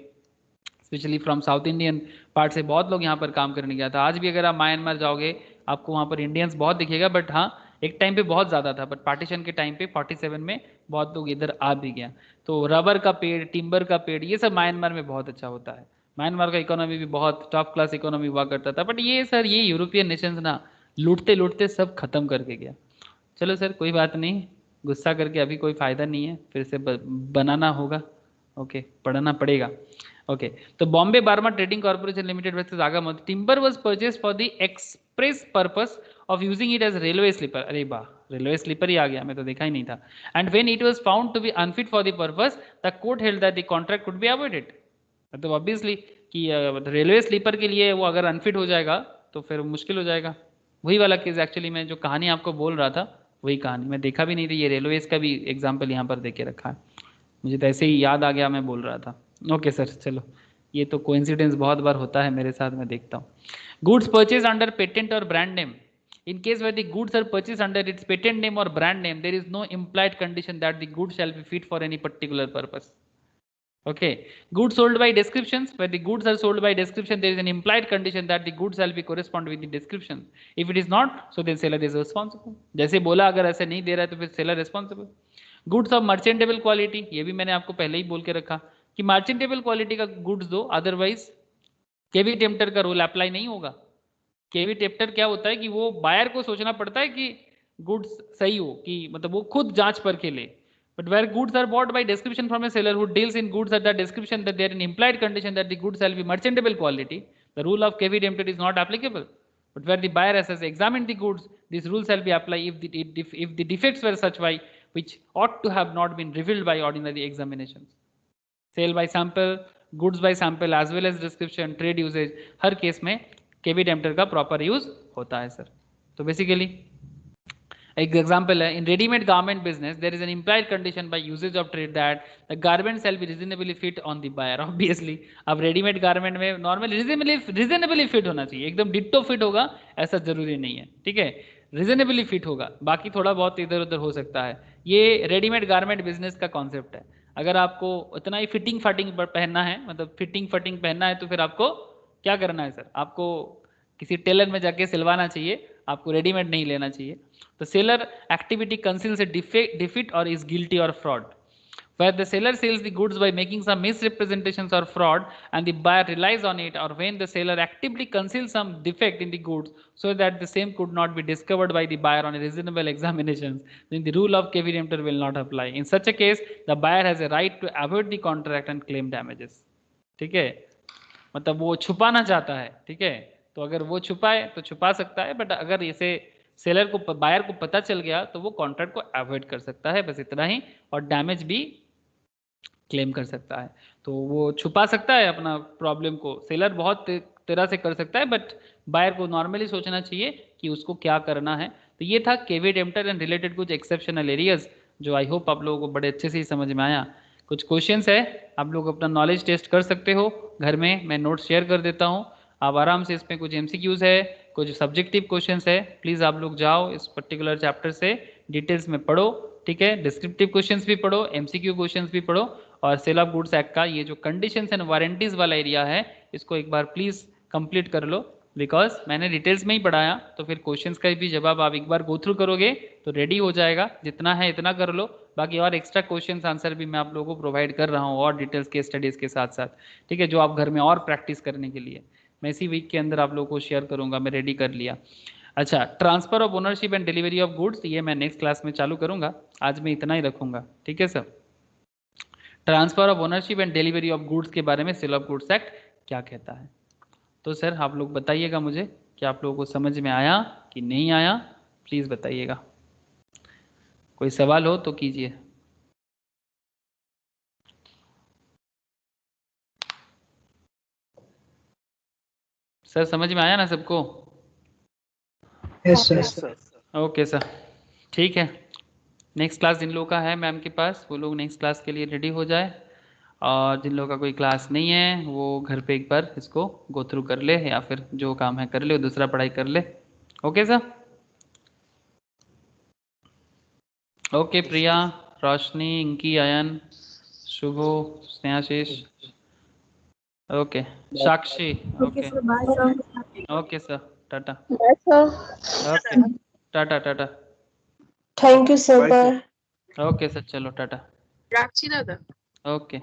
specially from south Indian part से बहुत लोग यहाँ पर काम करने गया था। आज भी अगर आप म्यांमार जाओगे आपको वहाँ पर इंडियंस बहुत दिखेगा, बट हाँ एक टाइम पे बहुत ज़्यादा था, बट पार्टीशन के टाइम पे 47 में बहुत लोग इधर आ भी गया। तो रबर का पेड़, टिम्बर का पेड़, ये सब म्यांमार में बहुत अच्छा होता है। म्यांमार का इकोनॉमी भी बहुत टॉप क्लास इकोनॉमी हुआ करता था, बट ये सर ये यूरोपियन नेशंस ना लूटते लूटते सब खत्म करके गया। चलो सर कोई बात नहीं, गुस्सा करके अभी कोई फायदा नहीं है, फिर से बनाना होगा। ओके, पढ़ना पड़ेगा। ओके, तो Bombay Burma trading corporation limited versus आगामोती, timber was purchased for the express purpose of using it as railway sleeper. अरे वाह, रेलवे स्लीपर ही आ गया, मैं तो देखा ही नहीं था। And when it was found to be unfit for the purpose, the court held that the contract could be avoided. मतलब ऑब्वियसली कि रेलवे स्लीपर के लिए वो अगर अनफिट हो जाएगा तो फिर मुश्किल हो जाएगा। वही वाला केस एक्चुअली मैं जो कहानी आपको बोल रहा था, वही कहानी मैं देखा भी नहीं थी। ये रेलवेज का भी एग्जाम्पल यहाँ पर देके रखा है, मुझे तो ऐसे ही याद आ गया, मैं बोल रहा था। ओके सर, चलो, ये तो कोइंसिडेंस बहुत बार होता है मेरे साथ, मैं देखता हूँ। गुड्स परचेज अंडर पेटेंट और brand name, in case where the goods are purchased under its patent name or brand name, there is no implied condition that the goods shall be fit for any particular purpose. Okay, goods sold by descriptions, where the goods are sold by description, there is an implied condition that the goods shall be correspond with the description. If it is not, so then seller is responsible. जैसे बोला, अगर ऐसे नहीं दे रहा है तो फिर seller responsible. Goods of merchantable quality, ये भी मैंने आपको पहले ही बोल के रखा कि मर्चेंटेबल क्वालिटी का गुड्स दो, अदरवाइज केवी टेम्पटर का रूल अप्लाई नहीं होगा। केवी टेम्पटर क्या होता है कि वो बायर को सोचना पड़ता है कि गुड्स सही हो, कि मतलब वो खुद जांच परखे ले। But where goods are bought by description from a seller who deals in goods at the description that there in implied condition that the goods shall be merchantable quality, the rule of caveat emptor is not applicable. But where the buyer has examined the goods, this rule shall be applied if the defects were such which ought to have not been revealed by ordinary examinations. Sale by sample, goods by sample as well as description, trade usage, हर case में caveat emptor का proper use होता है sir. तो basically एक example है, in readymade garment business there is an implied condition by usage of trade that the garment shall be reasonably fit on the buyer. Obviously अब readymade garment में normally reasonably fit होना चाहिए, एकदम ditto fit होगा ऐसा जरूरी नहीं है, ठीक है, रीजनेबली फिट होगा, बाकी थोड़ा बहुत इधर उधर हो सकता है। ये रेडीमेड गारमेंट बिजनेस का कॉन्सेप्ट है। अगर आपको उतना ही फिटिंग फटिंग पहनना है, मतलब फिटिंग फटिंग पहनना है, तो फिर आपको क्या करना है सर, आपको किसी टेलर में जाके सिलवाना चाहिए, आपको रेडीमेड नहीं लेना चाहिए। The seller activity conceals a defect or is guilty or fraud. Where the seller sells the goods by making some misrepresentations or fraud and the buyer relies on it, or when the seller actively conceals some defect in the goods so that the same could not be discovered by the buyer on a reasonable examination, then the rule of caveat emptor will not apply. In such a case, the buyer has a right to avoid the contract and claim damages. ठीक है, मतलब वो छुपाना चाहता है, ठीक है, तो अगर वो छुपाए तो छुपा सकता है, बट अगर इसे सेलर को, बायर को पता चल गया तो वो कॉन्ट्रैक्ट को अवॉइड कर सकता है, बस इतना ही, और डैमेज भी क्लेम कर सकता है। तो वो छुपा सकता है अपना प्रॉब्लम को, सेलर बहुत तरह से कर सकता है, बट बायर को नॉर्मली सोचना चाहिए कि उसको क्या करना है। तो ये था केवी टेम्पटर एंड रिलेटेड कुछ एक्सेप्शनल एरियाज, जो आई होप आप लोगों को बड़े अच्छे से ही समझ में आया। कुछ क्वेश्चंस है, आप लोग अपना नॉलेज टेस्ट कर सकते हो घर में, मैं नोट्स शेयर कर देता हूँ, आप आराम से, इसमें कुछ एमसीक्यूज है, कुछ सब्जेक्टिव क्वेश्चंस है, प्लीज़ आप लोग जाओ इस पर्टिकुलर चैप्टर से डिटेल्स में पढ़ो, ठीक है, डिस्क्रिप्टिव क्वेश्चंस भी पढ़ो, एमसीक्यू क्वेश्चंस भी पढ़ो, और सेल ऑफ गुड्स एक्ट का ये जो कंडीशंस एंड वारंटीज वाला एरिया है, इसको एक बार प्लीज़ कंप्लीट कर लो, बिकॉज मैंने डिटेल्स में ही पढ़ाया, तो फिर क्वेश्चंस का भी जवाब आप एक बार गो थ्रू करोगे तो रेडी हो जाएगा। जितना है इतना कर लो, बाकी और एक्स्ट्रा क्वेश्चंस आंसर भी मैं आप लोगों को प्रोवाइड कर रहा हूँ और डिटेल्स के स्टडीज़ के साथ साथ, ठीक है, जो आप घर में और प्रैक्टिस करने के लिए मैं इसी वीक के अंदर आप लोगों को शेयर करूंगा, मैं रेडी कर लिया। अच्छा, transfer of ownership and delivery of goods, ये मैं नेक्स्ट क्लास में चालू करूंगा, आज मैं इतना ही रखूंगा, ठीक है sir. Transfer of ownership and delivery of goods के बारे में सेल ऑफ गुड्स एक्ट क्या कहता है। तो सर आप लोग बताइएगा मुझे कि आप लोगों को समझ में आया कि नहीं आया, प्लीज बताइएगा, कोई सवाल हो तो कीजिए। सर समझ में आया ना सबको? Yes sir. ओके सर, ठीक है, नेक्स्ट क्लास जिन लोगों का है मैम के पास, वो लोग नेक्स्ट क्लास के लिए रेडी हो जाए, और जिन लोगों का कोई क्लास नहीं है वो घर पे एक बार इसको गो थ्रू कर ले, या फिर जो काम है कर ले, दूसरा पढ़ाई कर ले। Okay sir, okay, Priya, Roshni, Inki, Ayan, Shubho, Snehashish, okay, Sakshi, okay, okay sir, tata, okay, tata tata, thank you sir. Okay sir, चलो टाटा, राखी दादा। ओके।